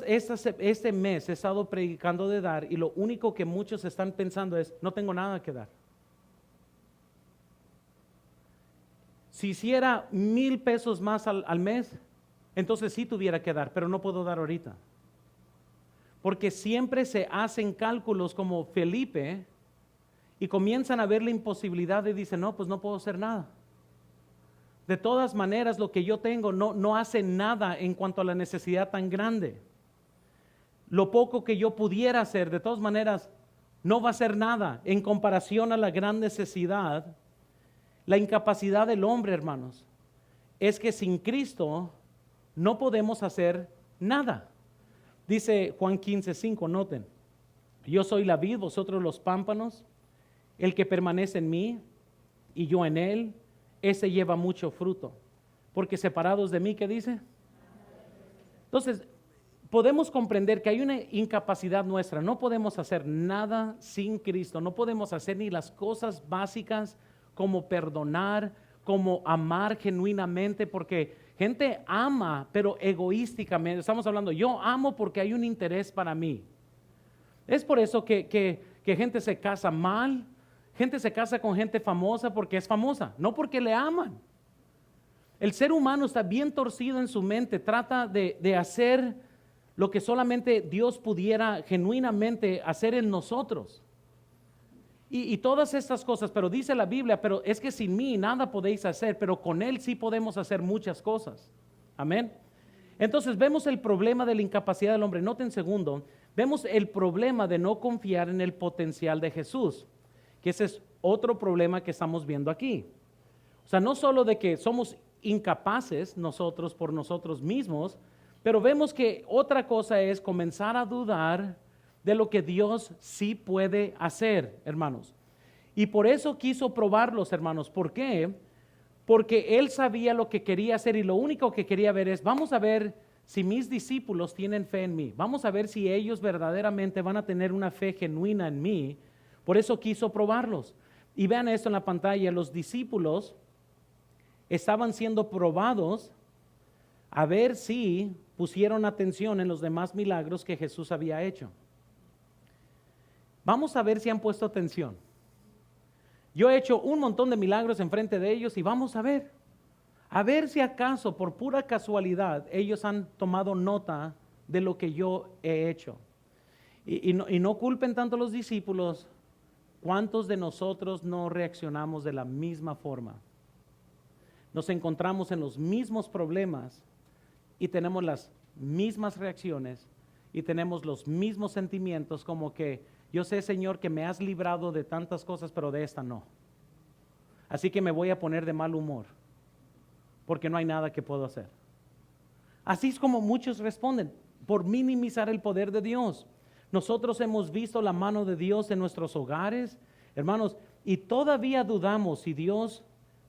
Este mes he estado predicando de dar, y lo único que muchos están pensando es, no tengo nada que dar. Si hiciera 1,000 pesos más al mes, entonces sí tuviera que dar, pero no puedo dar ahorita. Porque siempre se hacen cálculos como Felipe y comienzan a ver la imposibilidad y dicen, no, pues no puedo hacer nada. De todas maneras, lo que yo tengo no hace nada en cuanto a la necesidad tan grande. Lo poco que yo pudiera hacer, de todas maneras, no va a ser nada en comparación a la gran necesidad. La incapacidad del hombre, hermanos, es que sin Cristo no podemos hacer nada. Dice Juan 15:5, noten, yo soy la vid, vosotros los pámpanos, el que permanece en mí y yo en él, ese lleva mucho fruto, porque separados de mí, ¿qué dice? Entonces, podemos comprender que hay una incapacidad nuestra, no podemos hacer nada sin Cristo, no podemos hacer ni las cosas básicas como perdonar, como amar genuinamente, porque gente ama, pero egoísticamente. Estamos hablando, yo amo porque hay un interés para mí. Es por eso que gente se casa mal, gente se casa con gente famosa porque es famosa, no porque le aman. El ser humano está bien torcido en su mente, trata de hacer lo que solamente Dios pudiera genuinamente hacer en nosotros. Y todas estas cosas, pero dice la Biblia, pero es que sin mí nada podéis hacer, pero con Él sí podemos hacer muchas cosas. Amén. Entonces vemos el problema de la incapacidad del hombre. Noten segundo, vemos el problema de no confiar en el potencial de Jesús, que ese es otro problema que estamos viendo aquí. O sea, no solo de que somos incapaces nosotros por nosotros mismos, pero vemos que otra cosa es comenzar a dudar de lo que Dios sí puede hacer, hermanos. Y por eso quiso probarlos, hermanos. ¿Por qué? Porque Él sabía lo que quería hacer y lo único que quería ver es, vamos a ver si mis discípulos tienen fe en mí. Vamos a ver si ellos verdaderamente van a tener una fe genuina en mí. Por eso quiso probarlos. Y vean esto en la pantalla, los discípulos estaban siendo probados a ver si pusieron atención en los demás milagros que Jesús había hecho. Vamos a ver si han puesto atención. Yo he hecho un montón de milagros enfrente de ellos y vamos a ver si acaso por pura casualidad ellos han tomado nota de lo que yo he hecho. Y no culpen tanto a los discípulos. ¿Cuántos de nosotros no reaccionamos de la misma forma? Nos encontramos en los mismos problemas y tenemos las mismas reacciones y tenemos los mismos sentimientos, como que yo sé, Señor, que me has librado de tantas cosas, pero de esta no. Así que me voy a poner de mal humor, porque no hay nada que puedo hacer. Así es como muchos responden, por minimizar el poder de Dios. Nosotros hemos visto la mano de Dios en nuestros hogares, hermanos, y todavía dudamos si Dios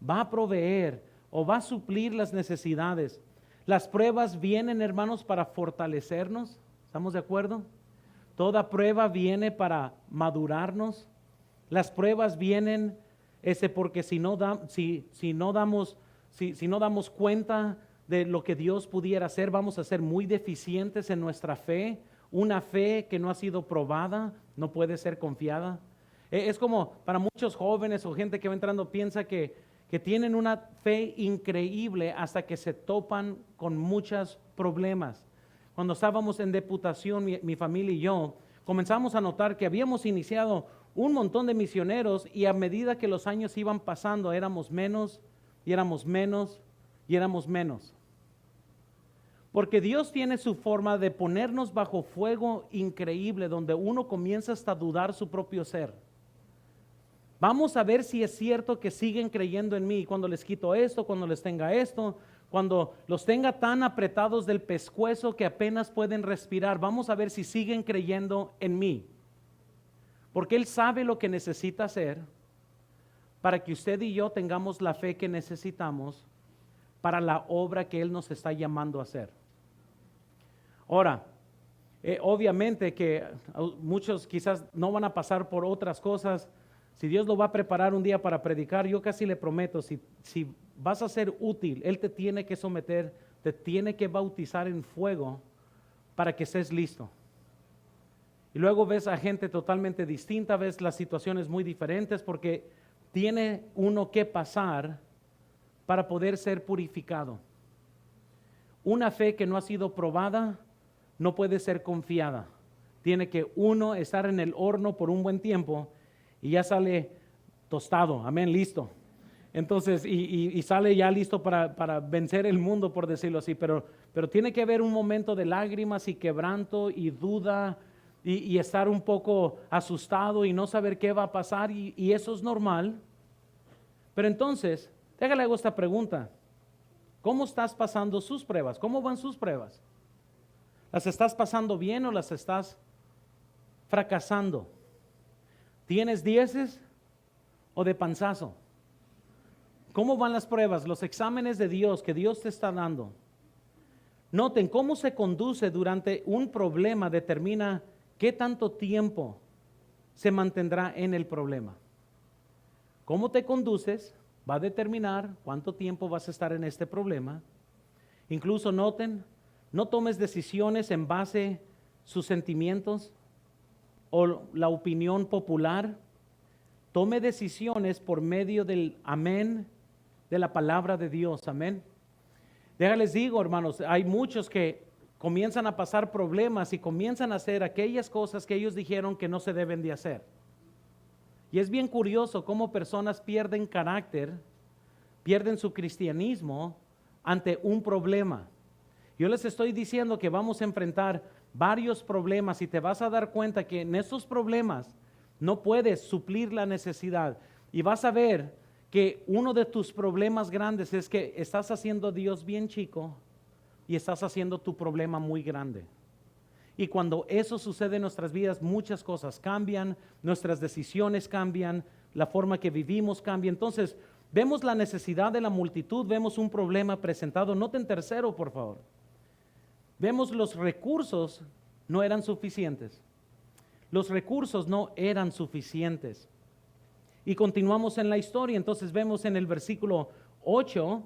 va a proveer o va a suplir las necesidades. Las pruebas vienen, hermanos, para fortalecernos. ¿Estamos de acuerdo? Toda prueba viene para madurarnos. Las pruebas vienen porque si no damos cuenta de lo que Dios pudiera hacer, vamos a ser muy deficientes en nuestra fe. Una fe que no ha sido probada no puede ser confiada. Es como para muchos jóvenes o gente que va entrando piensa que que tienen una fe increíble hasta que se topan con muchos problemas. Cuando estábamos en deputación, mi familia y yo, comenzamos a notar que habíamos iniciado un montón de misioneros y a medida que los años iban pasando éramos menos y éramos menos y éramos menos. Porque Dios tiene su forma de ponernos bajo fuego increíble donde uno comienza hasta a dudar su propio ser. Vamos a ver si es cierto que siguen creyendo en mí cuando les quito esto, cuando les tenga esto, cuando los tenga tan apretados del pescuezo que apenas pueden respirar. Vamos a ver si siguen creyendo en mí. Porque Él sabe lo que necesita hacer para que usted y yo tengamos la fe que necesitamos para la obra que Él nos está llamando a hacer. Ahora, obviamente que muchos quizás no van a pasar por otras cosas. Si Dios lo va a preparar un día para predicar, yo casi le prometo, si vas a ser útil, Él te tiene que someter, te tiene que bautizar en fuego para que estés listo. Y luego ves a gente totalmente distinta, ves las situaciones muy diferentes porque tiene uno que pasar para poder ser purificado. Una fe que no ha sido probada no puede ser confiada. Tiene que uno estar en el horno por un buen tiempo y ya sale tostado, amén, listo. Entonces, y sale ya listo para vencer el mundo, por decirlo así, pero tiene que haber un momento de lágrimas y quebranto y duda y estar un poco asustado y no saber qué va a pasar y eso es normal. Pero entonces, déjale hago esta pregunta. ¿Cómo estás pasando sus pruebas? ¿Cómo van sus pruebas? ¿Las estás pasando bien o las estás fracasando? ¿Tienes dieces o de panzazo? ¿Cómo van las pruebas, los exámenes de Dios que Dios te está dando? Noten cómo se conduce durante un problema, determina qué tanto tiempo se mantendrá en el problema. Cómo te conduces va a determinar cuánto tiempo vas a estar en este problema. Incluso noten, no tomes decisiones en base a sus sentimientos o la opinión popular. Tome decisiones por medio del amén de la palabra de Dios, amén. Déjales digo, hermanos, hay muchos que comienzan a pasar problemas y comienzan a hacer aquellas cosas que ellos dijeron que no se deben de hacer. Y es bien curioso cómo personas pierden carácter, pierden su cristianismo ante un problema. Yo les estoy diciendo que vamos a enfrentar varios problemas y te vas a dar cuenta que en esos problemas no puedes suplir la necesidad. Y vas a ver que uno de tus problemas grandes es que estás haciendo a Dios bien chico y estás haciendo tu problema muy grande. Y cuando eso sucede en nuestras vidas, muchas cosas cambian, nuestras decisiones cambian, la forma que vivimos cambia. Entonces, vemos la necesidad de la multitud, vemos un problema presentado. Noten tercero, por favor. Vemos los recursos no eran suficientes. Los recursos no eran suficientes. Y continuamos en la historia. Entonces vemos en el versículo 8,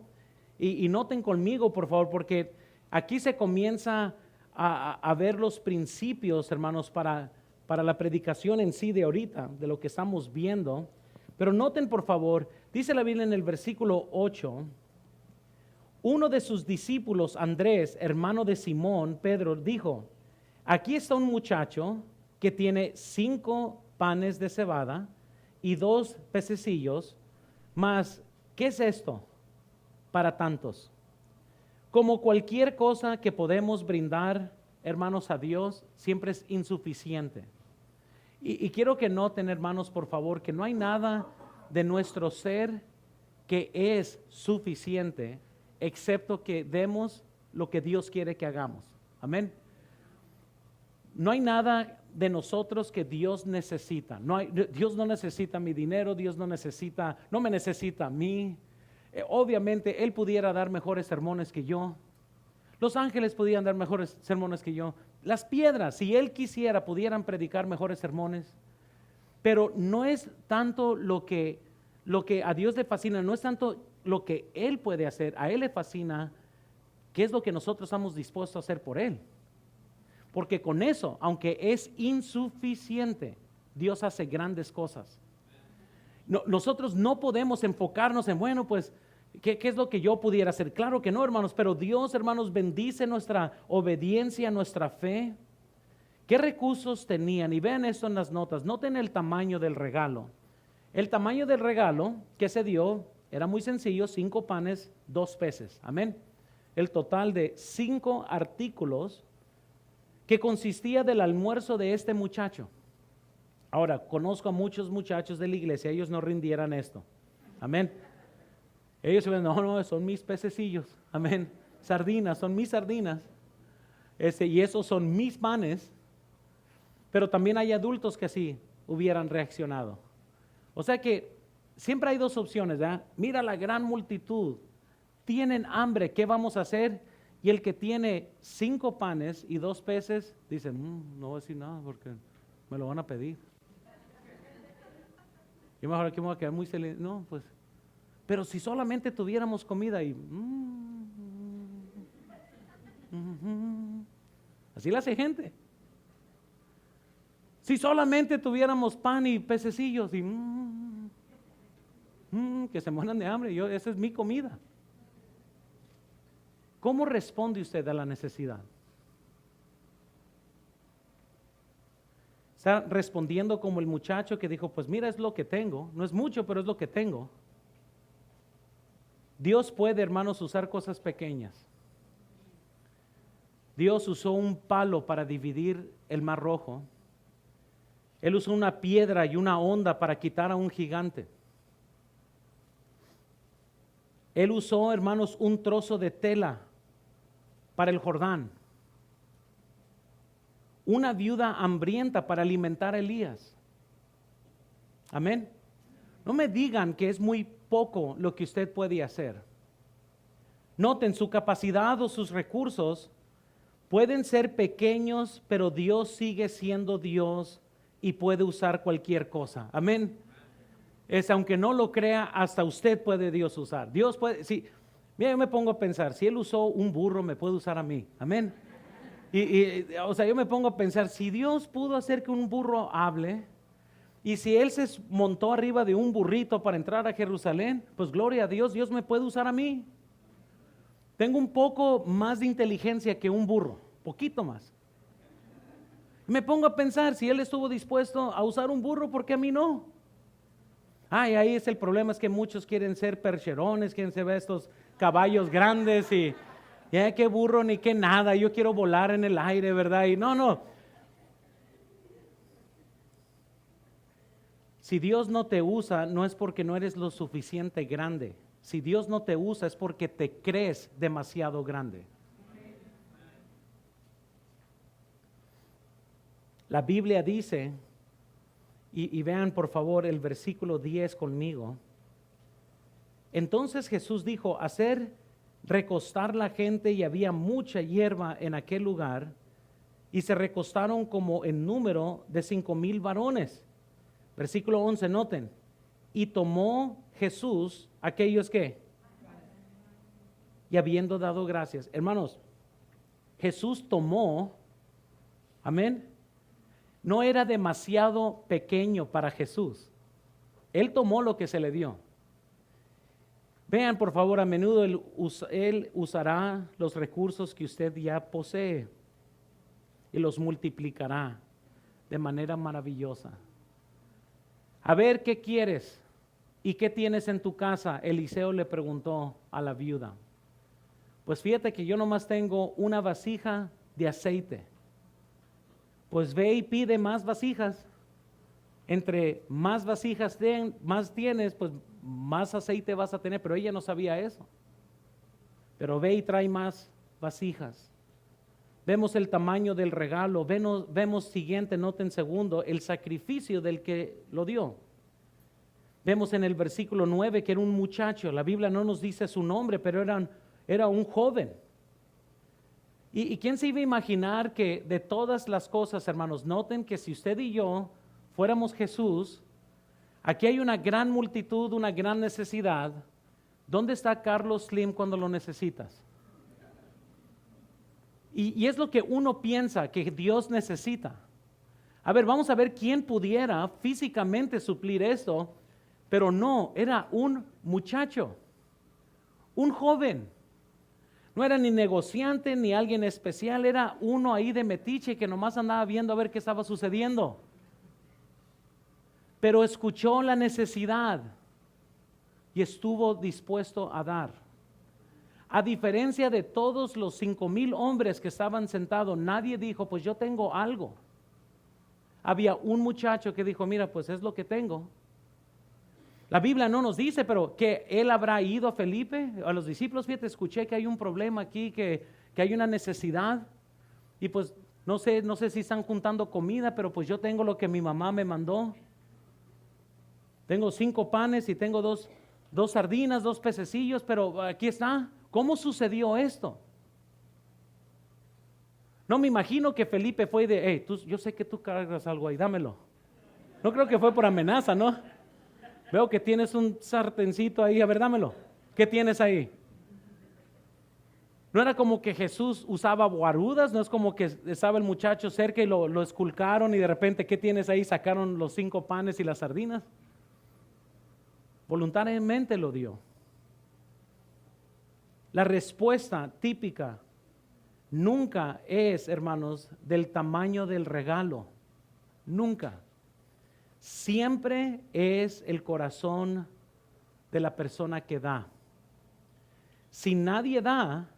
y noten conmigo, por favor, porque aquí se comienza a ver los principios, hermanos, para la predicación en sí de ahorita, de lo que estamos viendo. Pero noten, por favor, dice la Biblia en el versículo 8, uno de sus discípulos, Andrés, hermano de Simón, Pedro, dijo, aquí está un muchacho que tiene 5 panes de cebada y 2 pececillos, mas, ¿qué es esto para tantos? Como cualquier cosa que podemos brindar, hermanos, a Dios, siempre es insuficiente. Y quiero que noten, hermanos, por favor, que no hay nada de nuestro ser que es suficiente, excepto que demos lo que Dios quiere que hagamos. Amén. No hay nada de nosotros que Dios necesita. Dios no necesita mi dinero, Dios no me necesita a mí. Obviamente Él pudiera dar mejores sermones que yo. Los ángeles pudieran dar mejores sermones que yo. Las piedras, si Él quisiera, pudieran predicar mejores sermones. Pero no es tanto lo que a Dios le fascina, no es tanto lo que Él puede hacer. A Él le fascina qué es lo que nosotros estamos dispuestos a hacer por Él. Porque con eso, aunque es insuficiente, Dios hace grandes cosas. nosotros no podemos enfocarnos en, bueno, pues, ¿qué es lo que yo pudiera hacer? Claro que no, hermanos, pero Dios, hermanos, bendice nuestra obediencia, nuestra fe. ¿Qué recursos tenían? Y vean esto en las notas. Noten el tamaño del regalo. El tamaño del regalo que se dio era muy sencillo, 5 panes, 2 peces. Amén. El total de 5 artículos que consistía del almuerzo de este muchacho. Ahora, conozco a muchos muchachos de la iglesia, ellos no rindieran esto. Amén. Ellos se ven, no, son mis pececillos. Amén. Sardinas, son mis sardinas. Y esos son mis panes. Pero también hay adultos que así hubieran reaccionado. O sea que siempre hay 2 opciones, ¿verdad? Mira la gran multitud, tienen hambre, ¿qué vamos a hacer? Y el que tiene 5 panes y 2 peces, dice, no voy a decir nada porque me lo van a pedir. Yo mejor aquí me voy a quedar muy feliz. No, pues, pero si solamente tuviéramos comida y... así la hace gente. Si solamente tuviéramos pan y pececillos y que se mueran de hambre, esa es mi comida. ¿Cómo responde usted a la necesidad? ¿Está respondiendo como el muchacho que dijo, pues mira, es lo que tengo? No es mucho, pero es lo que tengo. Dios puede, hermanos, usar cosas pequeñas. Dios usó un palo para dividir el Mar Rojo. Él usó una piedra y una onda para quitar a un gigante. Él usó, hermanos, un trozo de tela para el Jordán. Una viuda hambrienta para alimentar a Elías. Amén. No me digan que es muy poco lo que usted puede hacer. Noten, su capacidad o sus recursos pueden ser pequeños, pero Dios sigue siendo Dios y puede usar cualquier cosa. Amén. Aunque no lo crea, hasta usted puede Dios usar. Dios puede, sí. Mira, yo me pongo a pensar, si Él usó un burro, me puede usar a mí. Amén. O sea, yo me pongo a pensar, si Dios pudo hacer que un burro hable, y si Él se montó arriba de un burrito para entrar a Jerusalén, pues gloria a Dios, Dios me puede usar a mí. Tengo un poco más de inteligencia que un burro, poquito más. Me pongo a pensar, si Él estuvo dispuesto a usar un burro, ¿por qué a mí no? Y ahí es el problema, es que muchos quieren ser percherones, quieren ser estos caballos grandes y qué burro ni qué nada, yo quiero volar en el aire, ¿verdad? Y no. Si Dios no te usa, no es porque no eres lo suficiente grande. Si Dios no te usa, es porque te crees demasiado grande. La Biblia dice, y vean por favor el versículo 10 conmigo. Entonces Jesús dijo, hacer recostar la gente, y había mucha hierba en aquel lugar, y se recostaron como en número de 5,000 varones. Versículo 11, noten. Y tomó Jesús aquellos que, y habiendo dado gracias. Hermanos, Jesús tomó, amén. No era demasiado pequeño para Jesús. Él tomó lo que se le dio. Vean por favor, a menudo Él usará los recursos que usted ya posee y los multiplicará de manera maravillosa. A ver, ¿qué quieres? ¿Y qué tienes en tu casa? Eliseo le preguntó a la viuda. Pues fíjate que yo nomás tengo una vasija de aceite. Pues ve y pide más vasijas. Entre más vasijas más tienes, pues más aceite vas a tener. Pero ella no sabía eso. Pero ve y trae más vasijas. Vemos el tamaño del regalo. Vemos siguiente, noten segundo, el sacrificio del que lo dio. Vemos en el versículo 9 que era un muchacho. La Biblia no nos dice su nombre, pero era un joven. ¿Y quién se iba a imaginar que de todas las cosas, hermanos, noten que si usted y yo fuéramos Jesús, aquí hay una gran multitud, una gran necesidad. ¿Dónde está Carlos Slim cuando lo necesitas? Y es lo que uno piensa que Dios necesita. A ver, vamos a ver quién pudiera físicamente suplir esto. Pero no, era un muchacho, un joven. No era ni negociante ni alguien especial, era uno ahí de metiche que nomás andaba viendo a ver qué estaba sucediendo. Pero escuchó la necesidad y estuvo dispuesto a dar. A diferencia de todos los 5,000 hombres que estaban sentados, nadie dijo, pues yo tengo algo. Había un muchacho que dijo, mira, pues es lo que tengo. La Biblia no nos dice, pero que él habrá ido a Felipe, a los discípulos, fíjate, escuché que hay un problema aquí, que hay una necesidad. Y pues no sé si están juntando comida, pero pues yo tengo lo que mi mamá me mandó. Tengo 5 panes y tengo dos sardinas, 2 pececillos, pero aquí está. ¿Cómo sucedió esto? No me imagino que Felipe fue de, hey, yo sé que tú cargas algo ahí, dámelo. No creo que fue por amenaza, ¿no? Veo que tienes un sartencito ahí, a ver, dámelo. ¿Qué tienes ahí? No era como que Jesús usaba guarudas, no es como que estaba el muchacho cerca y lo esculcaron y de repente, ¿qué tienes ahí? Sacaron los 5 panes y las sardinas. Voluntariamente lo dio. La respuesta típica nunca es, hermanos, del tamaño del regalo. Nunca. Siempre es el corazón de la persona que da. Si nadie da,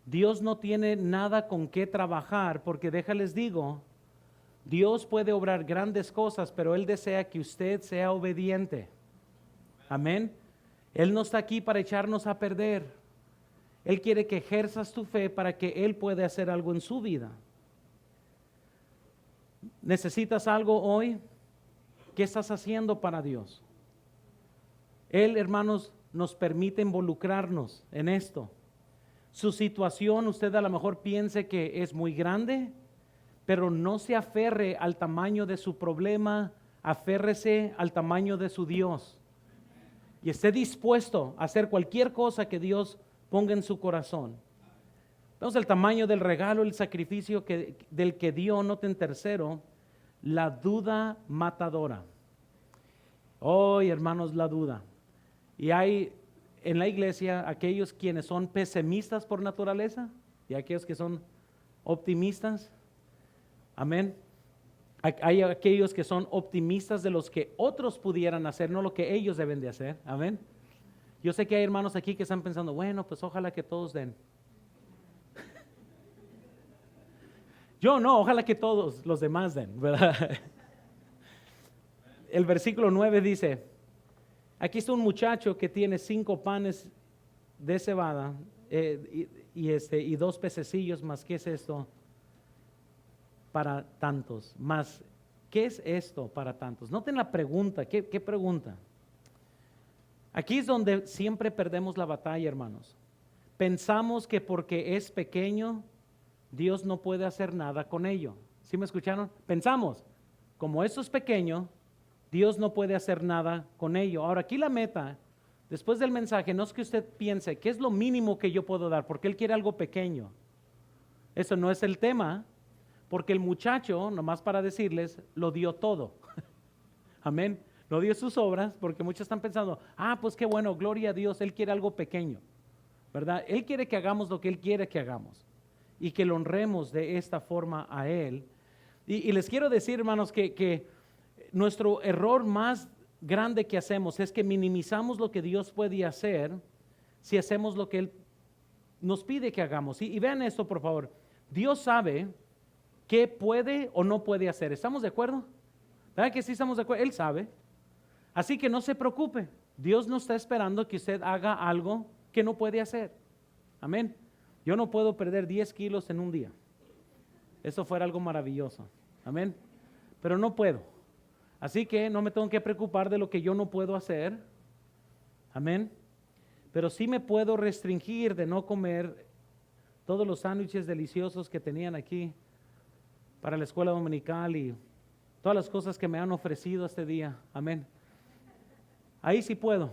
Dios no tiene nada con qué trabajar, porque déjales digo, Dios puede obrar grandes cosas, pero Él desea que usted sea obediente. Amén. Él no está aquí para echarnos a perder. Él quiere que ejerzas tu fe para que Él pueda hacer algo en su vida. ¿Necesitas algo hoy? ¿Qué estás haciendo para Dios? Él, hermanos, nos permite involucrarnos en esto. Su situación, usted a lo mejor piense que es muy grande, pero no se aferre al tamaño de su problema, aférrese al tamaño de su Dios. Y esté dispuesto a hacer cualquier cosa que Dios ponga en su corazón. Vemos el tamaño del regalo, el sacrificio del que dio, noten tercero, la duda matadora. Hoy, hermanos, la duda. Y hay en la iglesia aquellos quienes son pesimistas por naturaleza y aquellos que son optimistas. Amén. Hay aquellos que son optimistas de los que otros pudieran hacer, no lo que ellos deben de hacer. Amén. Yo sé que hay hermanos aquí que están pensando, bueno, pues ojalá que todos den. Yo no, ojalá que todos los demás den, ¿verdad? El versículo 9 dice, aquí está un muchacho que tiene 5 panes de cebada y 2 pececillos más. ¿Qué es esto? Para tantos. Más, ¿qué es esto para tantos? Noten la pregunta. ¿Qué pregunta? Aquí es donde siempre perdemos la batalla, hermanos. Pensamos que porque es pequeño, Dios no puede hacer nada con ello. ¿Sí me escucharon? Pensamos, como eso es pequeño, Dios no puede hacer nada con ello. Ahora, aquí la meta, después del mensaje, no es que usted piense, ¿qué es lo mínimo que yo puedo dar? Porque Él quiere algo pequeño. Eso no es el tema, porque el muchacho, nomás para decirles, lo dio todo. Amén. No dio sus obras, porque muchos están pensando, pues qué bueno, gloria a Dios, Él quiere algo pequeño, ¿verdad? Él quiere que hagamos lo que Él quiere que hagamos y que lo honremos de esta forma a Él. Y les quiero decir, hermanos, que nuestro error más grande que hacemos es que minimizamos lo que Dios puede hacer si hacemos lo que Él nos pide que hagamos. Y vean esto, por favor. Dios sabe qué puede o no puede hacer. ¿Estamos de acuerdo? ¿Verdad que sí estamos de acuerdo? Él sabe. Así que no se preocupe. Dios no está esperando que usted haga algo que no puede hacer. Amén. Yo no puedo perder 10 kilos en un día. Eso fuera algo maravilloso. Amén. Pero no puedo. Así que no me tengo que preocupar de lo que yo no puedo hacer. Amén. Pero sí me puedo restringir de no comer todos los sándwiches deliciosos que tenían aquí para la escuela dominical y todas las cosas que me han ofrecido este día. Amén. Ahí sí puedo.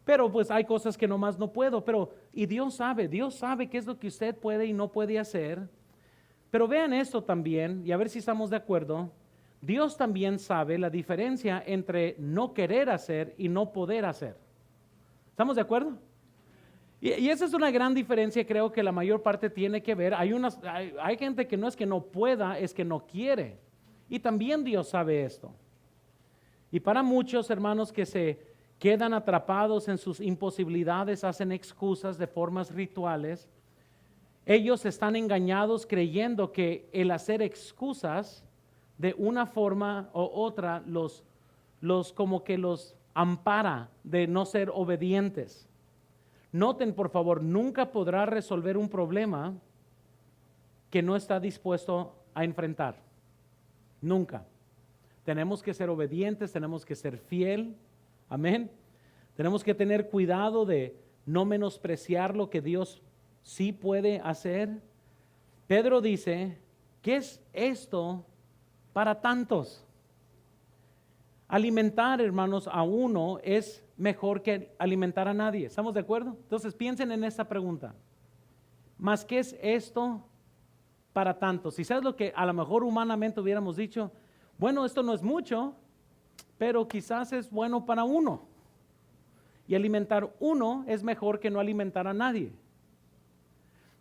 Pero pues hay cosas que nomás no puedo. Y Dios sabe qué es lo que usted puede y no puede hacer. Pero vean esto también, y a ver si estamos de acuerdo. Dios también sabe la diferencia entre no querer hacer y no poder hacer. ¿Estamos de acuerdo? Y esa es una gran diferencia, creo que la mayor parte tiene que ver. Hay gente que no es que no pueda, es que no quiere. Y también Dios sabe esto. Y para muchos hermanos que se quedan atrapados en sus imposibilidades, hacen excusas de formas rituales, ellos están engañados creyendo que el hacer excusas de una forma u otra los como que los ampara de no ser obedientes. Noten, por favor, nunca podrá resolver un problema que no está dispuesto a enfrentar. Nunca. Tenemos que ser obedientes, tenemos que ser fiel. Amén. Tenemos que tener cuidado de no menospreciar lo que Dios sí puede hacer. Pedro dice, ¿qué es esto para tantos? Alimentar, hermanos, a uno es mejor que alimentar a nadie. ¿Estamos de acuerdo? Entonces piensen en esta pregunta. ¿Más qué es esto para tantos? Y sabes lo que a lo mejor humanamente hubiéramos dicho, bueno, esto no es mucho, pero quizás es bueno para uno. Y alimentar uno es mejor que no alimentar a nadie.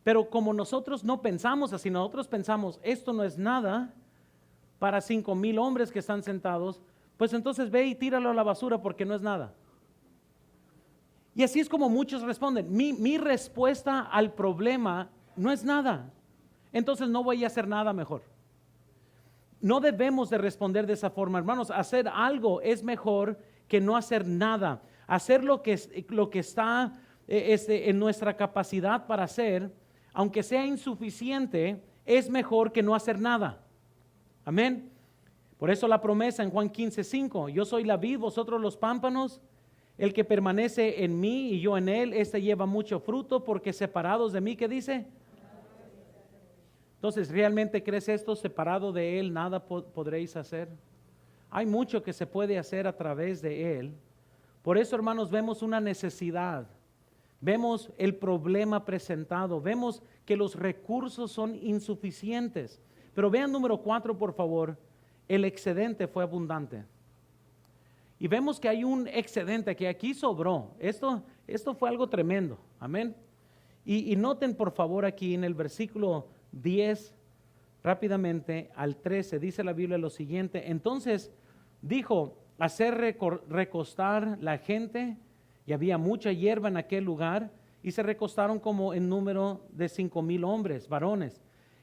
Pero como nosotros no pensamos así, nosotros pensamos, esto no es nada para 5,000 hombres que están sentados, pues entonces ve y tíralo a la basura porque no es nada. Y así es como muchos responden. Mi respuesta al problema no es nada. Entonces no voy a hacer nada mejor. No debemos de responder de esa forma, hermanos. Hacer algo es mejor que no hacer nada. Hacer lo que está en nuestra capacidad para hacer, aunque sea insuficiente, es mejor que no hacer nada. Amén. Por eso la promesa en Juan 15:5, yo soy la vid, vosotros los pámpanos. El que permanece en mí y yo en él, este lleva mucho fruto, porque separados de mí, ¿qué dice? Entonces, ¿realmente crees esto? Separado de él, nada podréis hacer. Hay mucho que se puede hacer a través de él. Por eso, hermanos, vemos una necesidad. Vemos el problema presentado. Vemos que los recursos son insuficientes. Pero vean número 4, por favor. El excedente fue abundante. Y vemos que hay un excedente que aquí sobró. Esto fue algo tremendo. Amén. Y noten por favor aquí en el versículo 10, rápidamente al 13, dice la Biblia lo siguiente. Entonces dijo, hacer recostar la gente, y había mucha hierba en aquel lugar, y se recostaron como en número de 5,000 hombres, varones.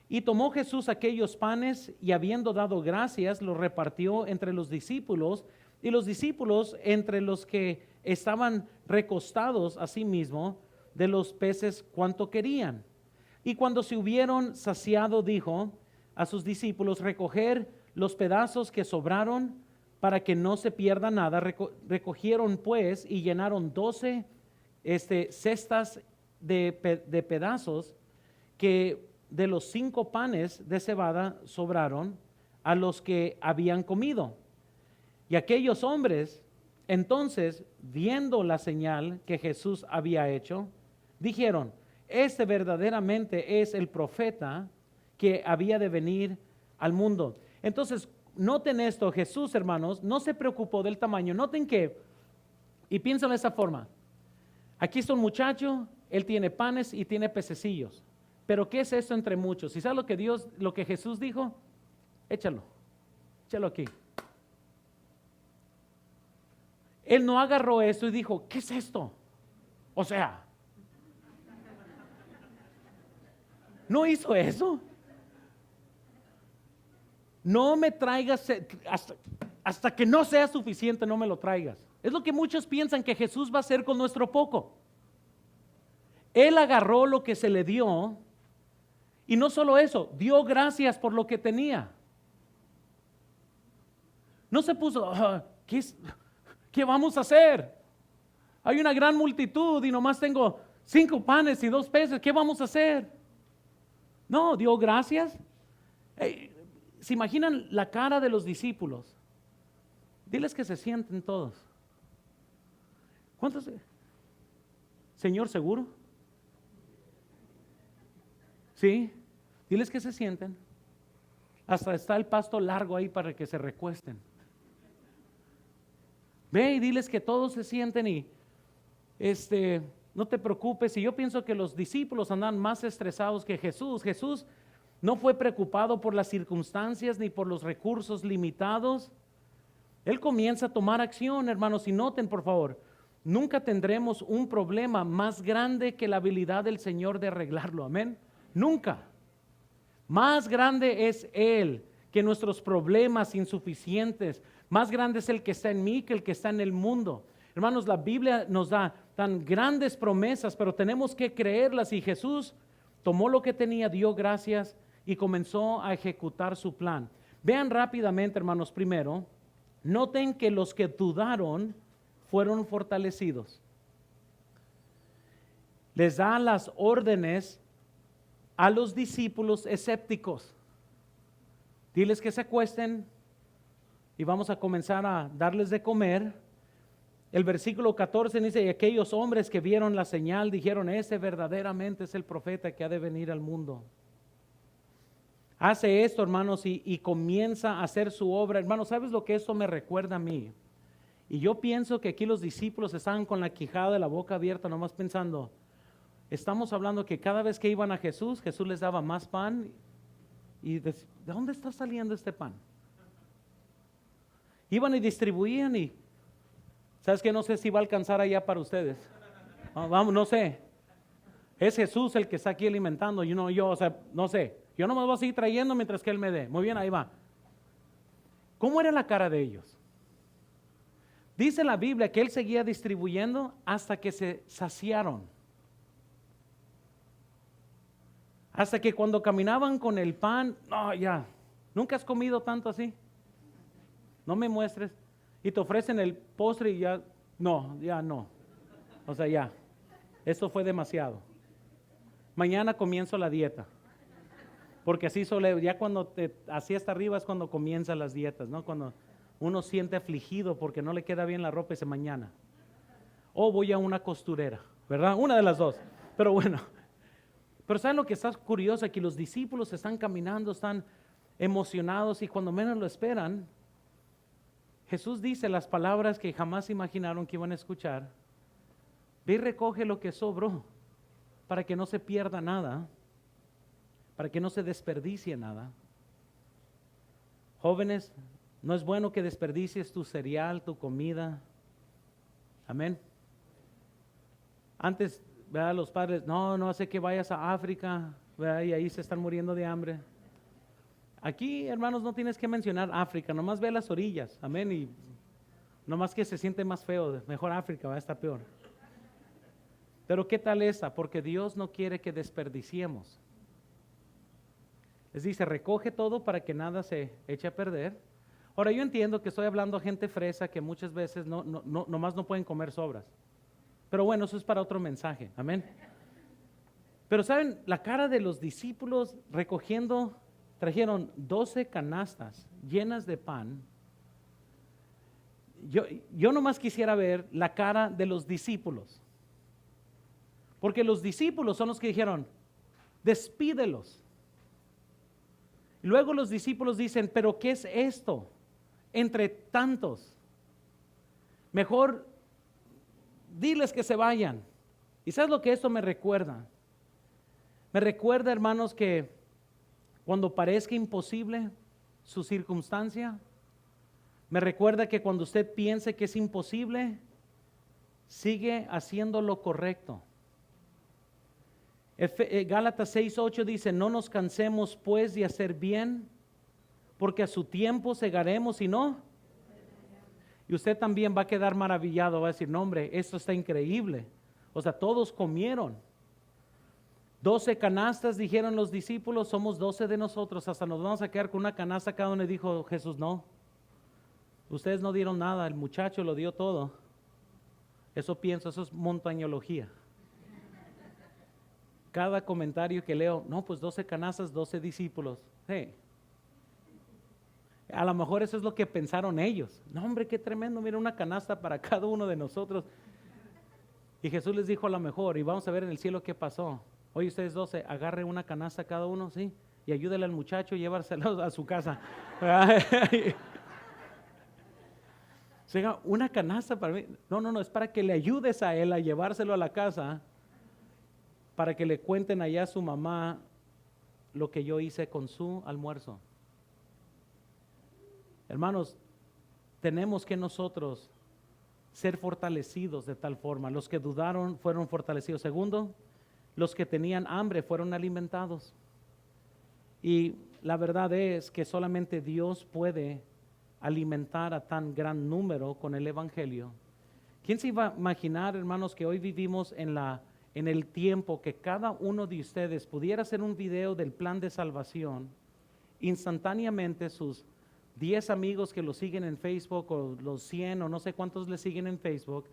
Y tomó Jesús aquellos panes, y habiendo dado gracias, los repartió entre los discípulos, y los discípulos entre los que estaban recostados a sí mismo de los peces cuanto querían. Y cuando se hubieron saciado, dijo a sus discípulos, recoger los pedazos que sobraron para que no se pierda nada. Recogieron pues y llenaron 12 cestas de pedazos que de los 5 panes de cebada sobraron a los que habían comido. Y aquellos hombres, entonces, viendo la señal que Jesús había hecho, dijeron, este verdaderamente es el profeta que había de venir al mundo. Entonces, noten esto, Jesús, hermanos, no se preocupó del tamaño. Noten que, y piensen de esa forma, aquí está un muchacho, él tiene panes y tiene pececillos. Pero ¿qué es esto entre muchos? ¿Y sabes lo que Jesús dijo? Échalo aquí. Él no agarró esto y dijo, ¿qué es esto? O sea, no hizo eso. No me traigas, hasta que no sea suficiente, no me lo traigas. Es lo que muchos piensan que Jesús va a hacer con nuestro poco. Él agarró lo que se le dio y no solo eso, dio gracias por lo que tenía. No se puso, ¿qué vamos a hacer? Hay una gran multitud y nomás tengo 5 panes y 2 peces, ¿qué vamos a hacer? No, dio gracias. ¿Se imaginan la cara de los discípulos? Diles que se sienten todos. ¿Cuántos? Señor, ¿seguro? Sí, diles que se sienten. Hasta está el pasto largo ahí para que se recuesten. Ve y diles que todos se sienten y no te preocupes. Y yo pienso que los discípulos andan más estresados que Jesús. Jesús no fue preocupado por las circunstancias ni por los recursos limitados. Él comienza a tomar acción, hermanos, y noten por favor, nunca tendremos un problema más grande que la habilidad del Señor de arreglarlo, amén. Nunca. Más grande es Él que nuestros problemas insuficientes. Más grande es el que está en mí que el que está en el mundo. Hermanos, la Biblia nos da tan grandes promesas, pero tenemos que creerlas. Y Jesús tomó lo que tenía, dio gracias y comenzó a ejecutar su plan. Vean rápidamente, hermanos, primero, noten que los que dudaron fueron fortalecidos. Les da las órdenes a los discípulos escépticos. Diles que se acuesten y vamos a comenzar a darles de comer. El versículo 14 dice, y aquellos hombres que vieron la señal dijeron, ese verdaderamente es el profeta que ha de venir al mundo. Hace esto, hermanos, y comienza a hacer su obra. Hermanos, ¿sabes lo que esto me recuerda a mí? Y yo pienso que aquí los discípulos estaban con la quijada de la boca abierta, nomás pensando, estamos hablando que cada vez que iban a Jesús, Jesús les daba más pan. Y ¿de dónde está saliendo este pan? Iban y distribuían y, ¿sabes qué? No sé si va a alcanzar allá para ustedes. Vamos, no sé. Es Jesús el que está aquí alimentando, no sé. Yo no me voy a seguir trayendo mientras que Él me dé. Muy bien, ahí va. ¿Cómo era la cara de ellos? Dice la Biblia que Él seguía distribuyendo hasta que se saciaron. Hasta que cuando caminaban con el pan, no, ya, ¿nunca has comido tanto así? No me muestres. Y te ofrecen el postre y ya no. O sea, ya, esto fue demasiado. Mañana comienzo la dieta. Porque así ya cuando así hasta arriba es cuando comienzan las dietas, ¿no? Cuando uno siente afligido porque no le queda bien la ropa y dice mañana. O voy a una costurera, ¿verdad? Una de las dos. Pero bueno. Pero ¿saben lo que está curioso? Que los discípulos están caminando, están emocionados y cuando menos lo esperan, Jesús dice las palabras que jamás imaginaron que iban a escuchar. Ve y recoge lo que sobró para que no se pierda nada, para que no se desperdicie nada. Jóvenes, no es bueno que desperdicies tu cereal, tu comida. Amén. Antes, ¿verdad? Los padres, no hace que vayas a África, ¿verdad? Y ahí se están muriendo de hambre. Aquí, hermanos, no tienes que mencionar África, nomás ve a las orillas, amén, y nomás que se siente más feo, mejor África, va a estar peor. Pero ¿qué tal esa? Porque Dios no quiere que desperdiciemos. Les dice, recoge todo para que nada se eche a perder. Ahora, yo entiendo que estoy hablando a gente fresa que muchas veces nomás no pueden comer sobras. Pero bueno, eso es para otro mensaje, amén. Pero ¿saben? La cara de los discípulos trajeron 12 canastas llenas de pan. Yo nomás quisiera ver la cara de los discípulos. Porque los discípulos son los que dijeron, despídelos. Y luego los discípulos dicen, pero ¿qué es esto? Entre tantos. Mejor diles que se vayan. ¿Y sabes lo que esto me recuerda? Me recuerda, hermanos, que cuando parezca imposible su circunstancia, me recuerda que cuando usted piense que es imposible, sigue haciendo lo correcto. Gálatas 6:8 dice, no nos cansemos pues de hacer bien, porque a su tiempo segaremos y no. Y usted también va a quedar maravillado, va a decir, no hombre, esto está increíble. O sea, todos comieron. 12 canastas, dijeron los discípulos, somos 12 de nosotros, hasta nos vamos a quedar con una canasta cada uno. Y dijo Jesús, no, ustedes no dieron nada, el muchacho lo dio todo. Eso pienso, eso es montañología. Cada comentario que leo, no, pues 12 canastas, 12 discípulos. Hey. A lo mejor eso es lo que pensaron ellos. No, hombre, qué tremendo, mira, una canasta para cada uno de nosotros. Y Jesús les dijo a lo mejor, y vamos a ver en el cielo qué pasó. Oye, ustedes 12, agarren una canasta cada uno, ¿sí? y ayúdale al muchacho a llevárselo a su casa. Sea, una canasta para mí. No, es para que le ayudes a él a llevárselo a la casa, para que le cuenten allá a su mamá lo que yo hice con su almuerzo. Hermanos, tenemos que nosotros ser fortalecidos de tal forma. Los que dudaron fueron fortalecidos. Segundo, los que tenían hambre fueron alimentados. Y la verdad es que solamente Dios puede alimentar a tan gran número con el Evangelio. ¿Quién se iba a imaginar, hermanos, que hoy vivimos en el tiempo que cada uno de ustedes pudiera hacer un video del plan de salvación, instantáneamente sus 10 amigos que lo siguen en Facebook, o los 100 o no sé cuántos le siguen en Facebook,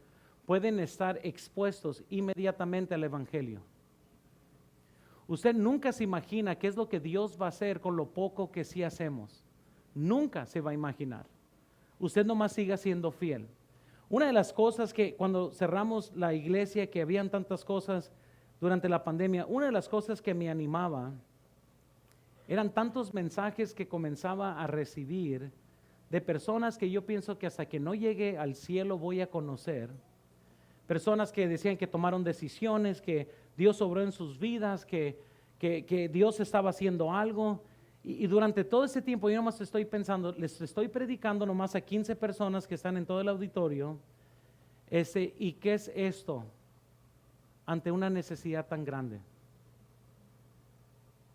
pueden estar expuestos inmediatamente al Evangelio? Usted nunca se imagina qué es lo que Dios va a hacer con lo poco que sí hacemos. Nunca se va a imaginar. Usted nomás siga siendo fiel. Una de las cosas que cuando cerramos la iglesia, que habían tantas cosas durante la pandemia, una de las cosas que me animaba eran tantos mensajes que comenzaba a recibir de personas que yo pienso que hasta que no llegue al cielo voy a conocer. Personas que decían que tomaron decisiones, que Dios obró en sus vidas, que Dios estaba haciendo algo. Y durante todo ese tiempo yo nomás estoy pensando, les estoy predicando nomás a 15 personas que están en todo el auditorio. ¿Y qué es esto ante una necesidad tan grande?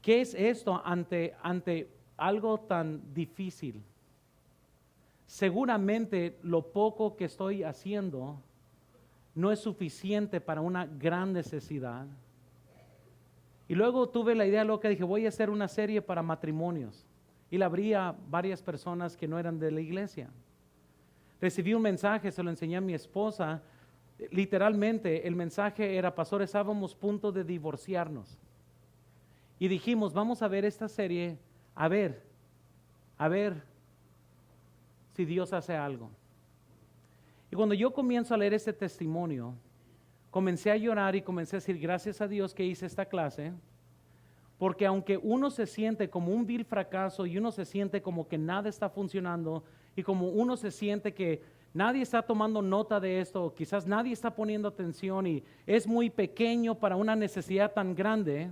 ¿Qué es esto ante algo tan difícil? Seguramente lo poco que estoy haciendo no es suficiente para una gran necesidad. Y luego tuve la idea loca, dije, voy a hacer una serie para matrimonios. Y la abrí a varias personas que no eran de la iglesia. Recibí un mensaje, se lo enseñé a mi esposa. Literalmente el mensaje era: pastor, estábamos a punto de divorciarnos. Y dijimos, vamos a ver esta serie, a ver si Dios hace algo. Y cuando yo comienzo a leer este testimonio, comencé a llorar y comencé a decir, gracias a Dios que hice esta clase, porque aunque uno se siente como un vil fracaso y uno se siente como que nada está funcionando y como uno se siente que nadie está tomando nota de esto, quizás nadie está poniendo atención y es muy pequeño para una necesidad tan grande,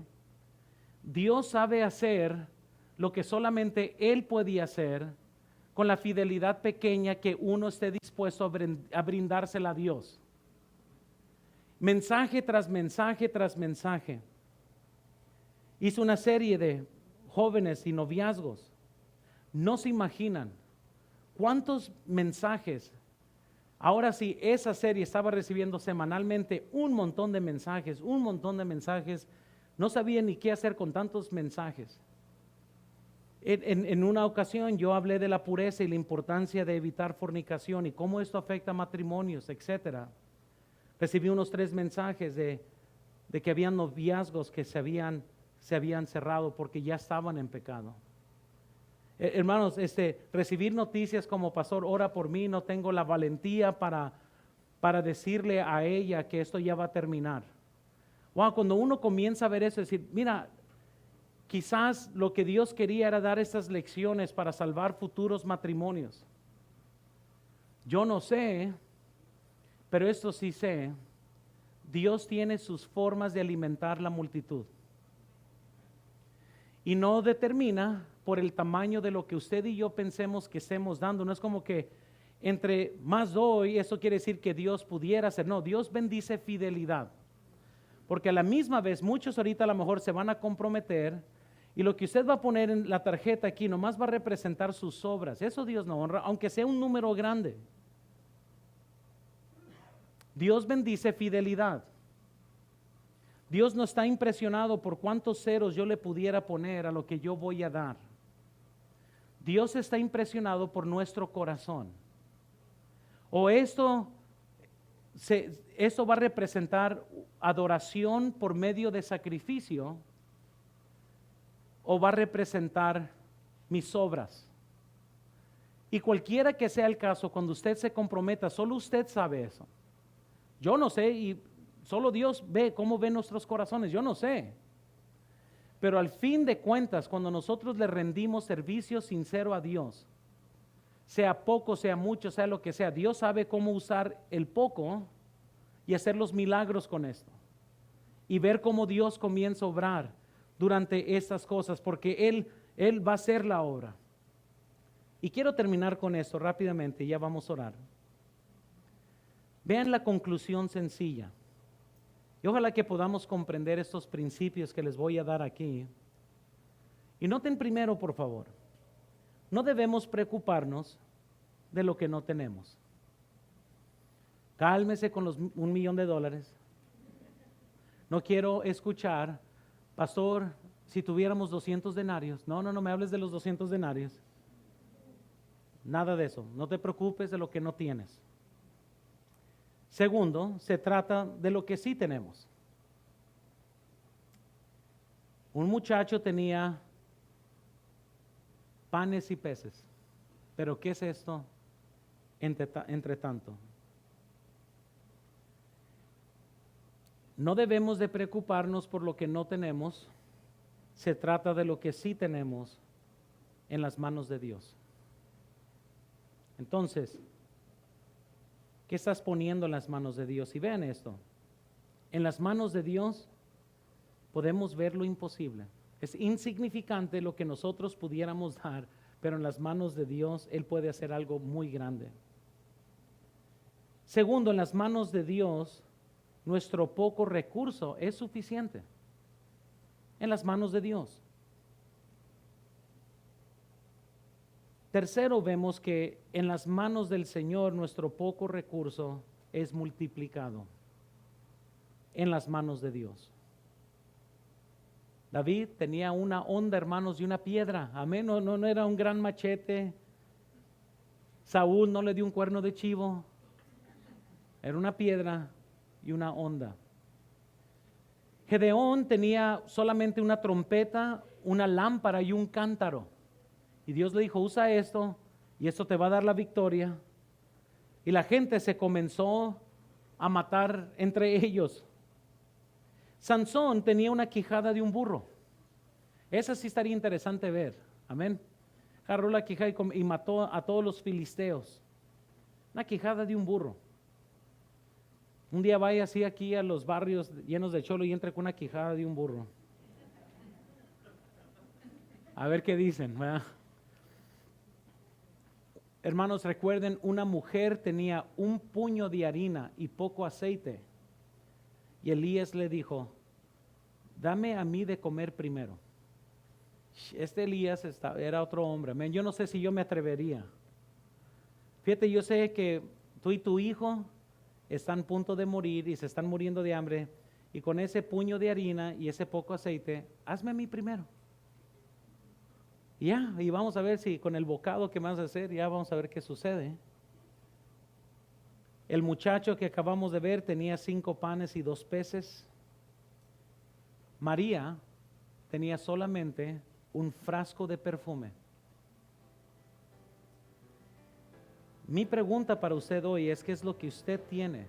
Dios sabe hacer lo que solamente Él podía hacer con la fidelidad pequeña que uno esté dispuesto a brindársela a Dios. Mensaje tras mensaje tras mensaje. Hizo una serie de jóvenes y noviazgos. No se imaginan cuántos mensajes. Ahora sí, esa serie estaba recibiendo semanalmente un montón de mensajes. No sabía ni qué hacer con tantos mensajes. En una ocasión yo hablé de la pureza y la importancia de evitar fornicación y cómo esto afecta a matrimonios, etcétera. Recibí unos 3 mensajes de que habían noviazgos que se habían cerrado porque ya estaban en pecado. Hermanos, recibir noticias como: pastor, ora por mí, no tengo la valentía para decirle a ella que esto ya va a terminar. Wow, cuando uno comienza a ver eso, decir, mira, quizás lo que Dios quería era dar estas lecciones para salvar futuros matrimonios. Yo no sé, pero esto sí sé, Dios tiene sus formas de alimentar la multitud. Y no determina por el tamaño de lo que usted y yo pensemos que estemos dando. No es como que entre más doy, eso quiere decir que Dios pudiera hacer. No, Dios bendice fidelidad. Porque a la misma vez, muchos ahorita a lo mejor se van a comprometer y lo que usted va a poner en la tarjeta aquí nomás va a representar sus obras. Eso Dios no honra, aunque sea un número grande. Dios bendice fidelidad. Dios no está impresionado por cuántos ceros yo le pudiera poner a lo que yo voy a dar. Dios está impresionado por nuestro corazón. O esto va a representar adoración por medio de sacrificio, o va a representar mis obras. Y cualquiera que sea el caso, cuando usted se comprometa, solo usted sabe eso. Yo no sé, y solo Dios ve cómo ven nuestros corazones, yo no sé. Pero al fin de cuentas, cuando nosotros le rendimos servicio sincero a Dios, sea poco, sea mucho, sea lo que sea, Dios sabe cómo usar el poco y hacer los milagros con esto. Y ver cómo Dios comienza a obrar durante estas cosas, porque Él va a hacer la obra. Y quiero terminar con esto rápidamente, y ya vamos a orar. Vean la conclusión sencilla. Y ojalá que podamos comprender estos principios que les voy a dar aquí. Y noten primero, por favor, no debemos preocuparnos de lo que no tenemos. Cálmese con los $1,000,000. No quiero escuchar, pastor, si tuviéramos 200 denarios. No me hables de los 200 denarios. Nada de eso. No te preocupes de lo que no tienes. Segundo, se trata de lo que sí tenemos. Un muchacho tenía panes y peces. Pero ¿qué es esto entre tanto? No debemos de preocuparnos por lo que no tenemos. Se trata de lo que sí tenemos en las manos de Dios. Entonces, ¿qué estás poniendo en las manos de Dios? Y vean esto. En las manos de Dios podemos ver lo imposible. Es insignificante lo que nosotros pudiéramos dar, pero en las manos de Dios Él puede hacer algo muy grande. Segundo, en las manos de Dios, nuestro poco recurso es suficiente. En las manos de Dios. Tercero, vemos que en las manos del Señor nuestro poco recurso es multiplicado. En las manos de Dios. David tenía una honda, hermanos, de una piedra. Amén. No era un gran machete. Saúl no le dio un cuerno de chivo. Era una piedra y una honda. Gedeón tenía solamente una trompeta, una lámpara y un cántaro. Y Dios le dijo, usa esto y esto te va a dar la victoria. Y la gente se comenzó a matar entre ellos. Sansón tenía una quijada de un burro. Esa sí estaría interesante ver. Amén. Agarró la quijada y mató a todos los filisteos. Una quijada de un burro. Un día vaya así aquí a los barrios llenos de cholo y entre con una quijada de un burro. A ver qué dicen, ¿verdad? Hermanos, recuerden, una mujer tenía un puño de harina y poco aceite. Y Elías le dijo, dame a mí de comer primero. Este Elías era otro hombre. Amén. Yo no sé si yo me atrevería. Fíjate, yo sé que tú y tu hijo están a punto de morir y se están muriendo de hambre. Y con ese puño de harina y ese poco aceite, hazme a mí primero. Y vamos a ver si con el bocado que vas a hacer, ya vamos a ver qué sucede. El muchacho que acabamos de ver tenía 5 panes y 2 peces. María tenía solamente un frasco de perfume. Mi pregunta para usted hoy es, ¿qué es lo que usted tiene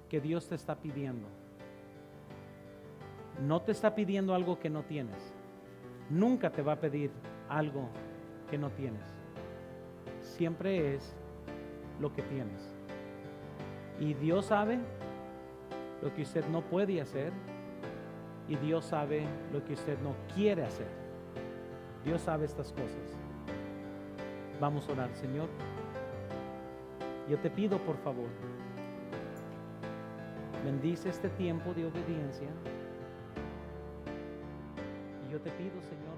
que Dios te está pidiendo? No te está pidiendo algo que no tienes. Nunca te va a pedir algo que no tienes. Siempre es lo que tienes. Y Dios sabe lo que usted no puede hacer. Y Dios sabe lo que usted no quiere hacer. Dios sabe estas cosas. Vamos a orar, Señor. Yo te pido, por favor, bendice este tiempo de obediencia. Y yo te pido, Señor,